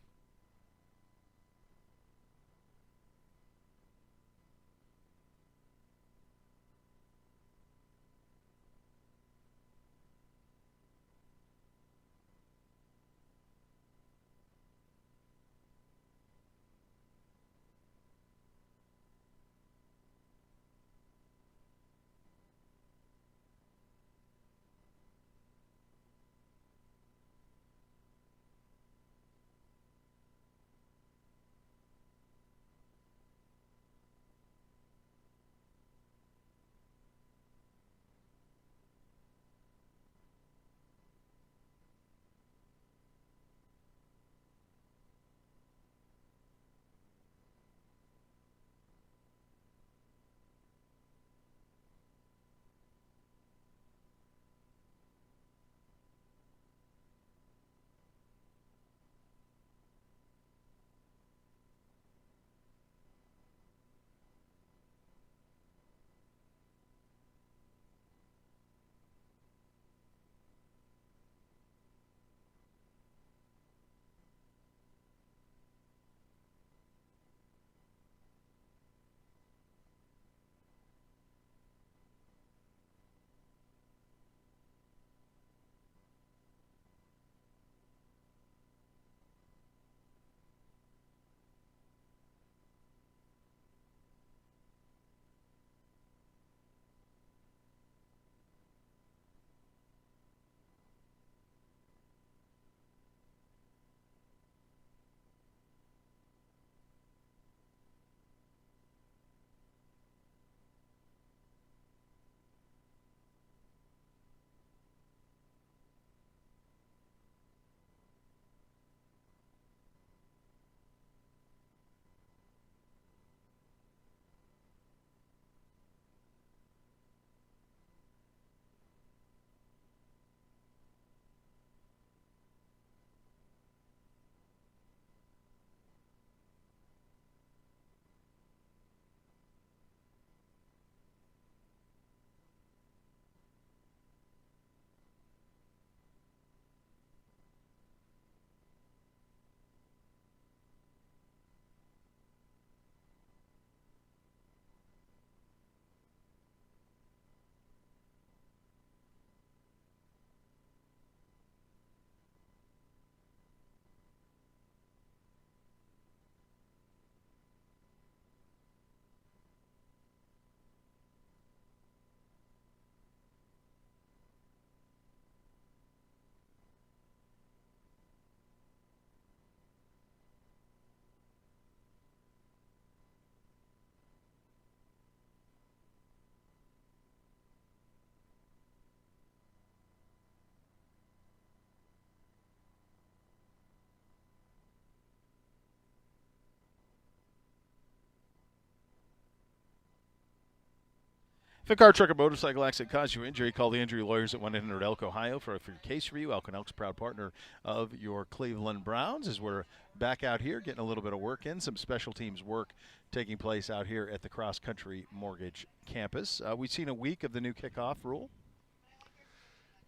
If a car, truck, or motorcycle accident caused you injury, call the injury lawyers at 1-800-ELK, Ohio for your case review. Elk & Elk's proud partner of your Cleveland Browns. As we're back out here getting a little bit of work in, some special teams work taking place out here at the Cross Country Mortgage Campus. We've seen a week of the new kickoff rule.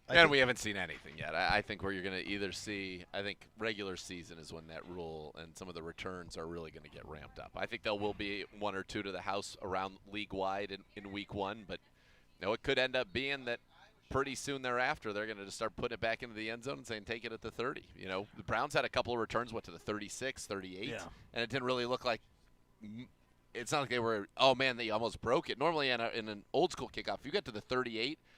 And we haven't seen anything yet. I think where you're going to either see, I think regular season is when that rule and some of the returns are really going to get ramped up. I think there will be one or two to the house around league-wide in week one, but it could end up being that pretty soon thereafter they're going to just start putting it back into the end zone and saying take it at the 30. The Browns had a couple of returns, to the 36, 38, and it didn't really look like – it's not like they were, oh, man, they almost broke it. Normally in an old-school kickoff, if you get to the 38 –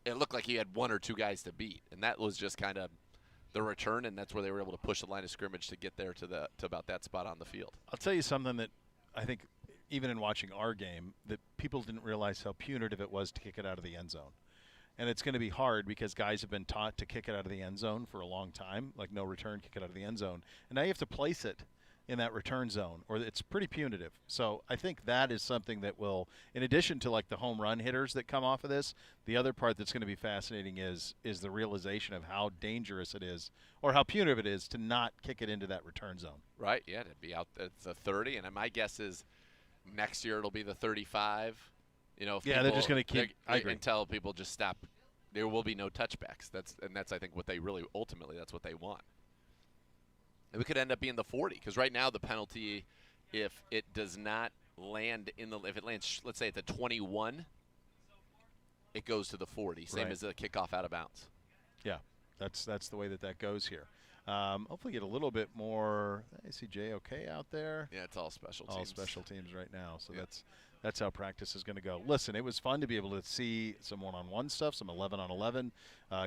it looked like he had one or two guys to beat, and that was just kind of the return, and that's where they were able to push the line of scrimmage to get there to about that spot on the field. I'll tell you something that I think even in watching our game that people didn't realize how punitive it was to kick it out of the end zone. And it's going to be hard because guys have been taught to kick it out of the end zone for a long time, like no return, kick it out of the end zone. And now you have to place it in that return zone, or it's pretty punitive. So I think that is something that will, in addition to like the home run hitters that come off of this, the other part that's going to be fascinating is the realization of how dangerous it is, or how punitive it is to not kick it into that return zone. Right, yeah, to be out at the 30, and my guess is next year it'll be the 35, You know, if Yeah, they're just gonna keep- I agree. until people just stop. There will be no touchbacks. That's I think what they really ultimately that's what they want. And we could end up being the 40 because right now the penalty, if it does not land if it lands, let's say at the 21, it goes to the 40, same Right. as the kickoff out of bounds. Yeah, that's the way that goes here. Hopefully get a little bit more. I see JOK out there. Yeah, it's all special teams. All special teams right now. So that's how practice is going to go. Listen, it was fun to be able to see some one-on-one stuff, some 11-on-11,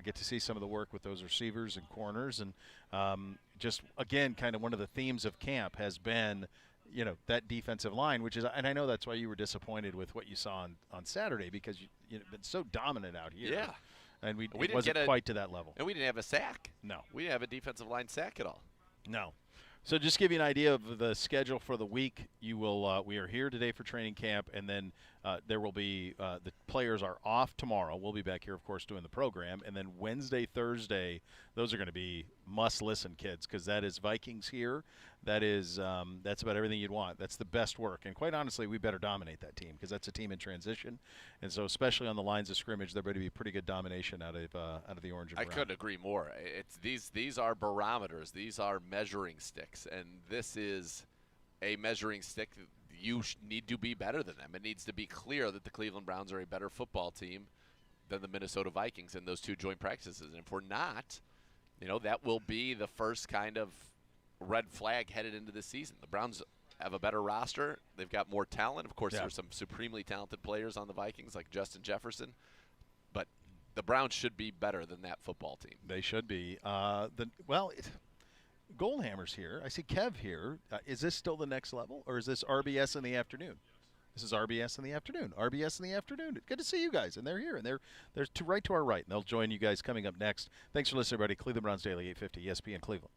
get to see some of the work with those receivers and corners. And just, again, kind of one of the themes of camp has been, you know, that defensive line, which is, and I know that's why you were disappointed with what you saw on Saturday because you've been so dominant out here. Yeah. And it didn't wasn't get quite to that level. And we didn't have a sack. No. We didn't have a defensive line sack at all. No. So just to give you an idea of the schedule for the week, you will. We are here today for training camp, and then there will be the players are off tomorrow. We'll be back here, of course, doing the program, and then Wednesday, Thursday, those are going to be must-listen, kids, because that is Vikings here. That is that's about everything you'd want. That's the best work, and quite honestly, we better dominate that team because that's a team in transition, and so especially on the lines of scrimmage, there better be pretty good domination out of the orange and I brown. couldn't agree more. It's these are barometers. These are measuring sticks, and this is a measuring stick. You need to be better than them. It needs to be clear that the Cleveland Browns are a better football team than the Minnesota Vikings in those two joint practices. And if we're not, you know, that will be the first kind of red flag headed into this season. The Browns have a better roster. They've got more talent. Of course, there's some supremely talented players on the Vikings like Justin Jefferson. But the Browns should be better than that football team. They should be. Goldhammer's here. I see Kev here. Is this still the next level, or is this RBS in the afternoon? This is RBS in the afternoon. RBS in the afternoon. Good to see you guys, and they're here, and they're right to our right, and they'll join you guys coming up next. Thanks for listening, everybody. Cleveland Browns Daily, 850 ESPN Cleveland.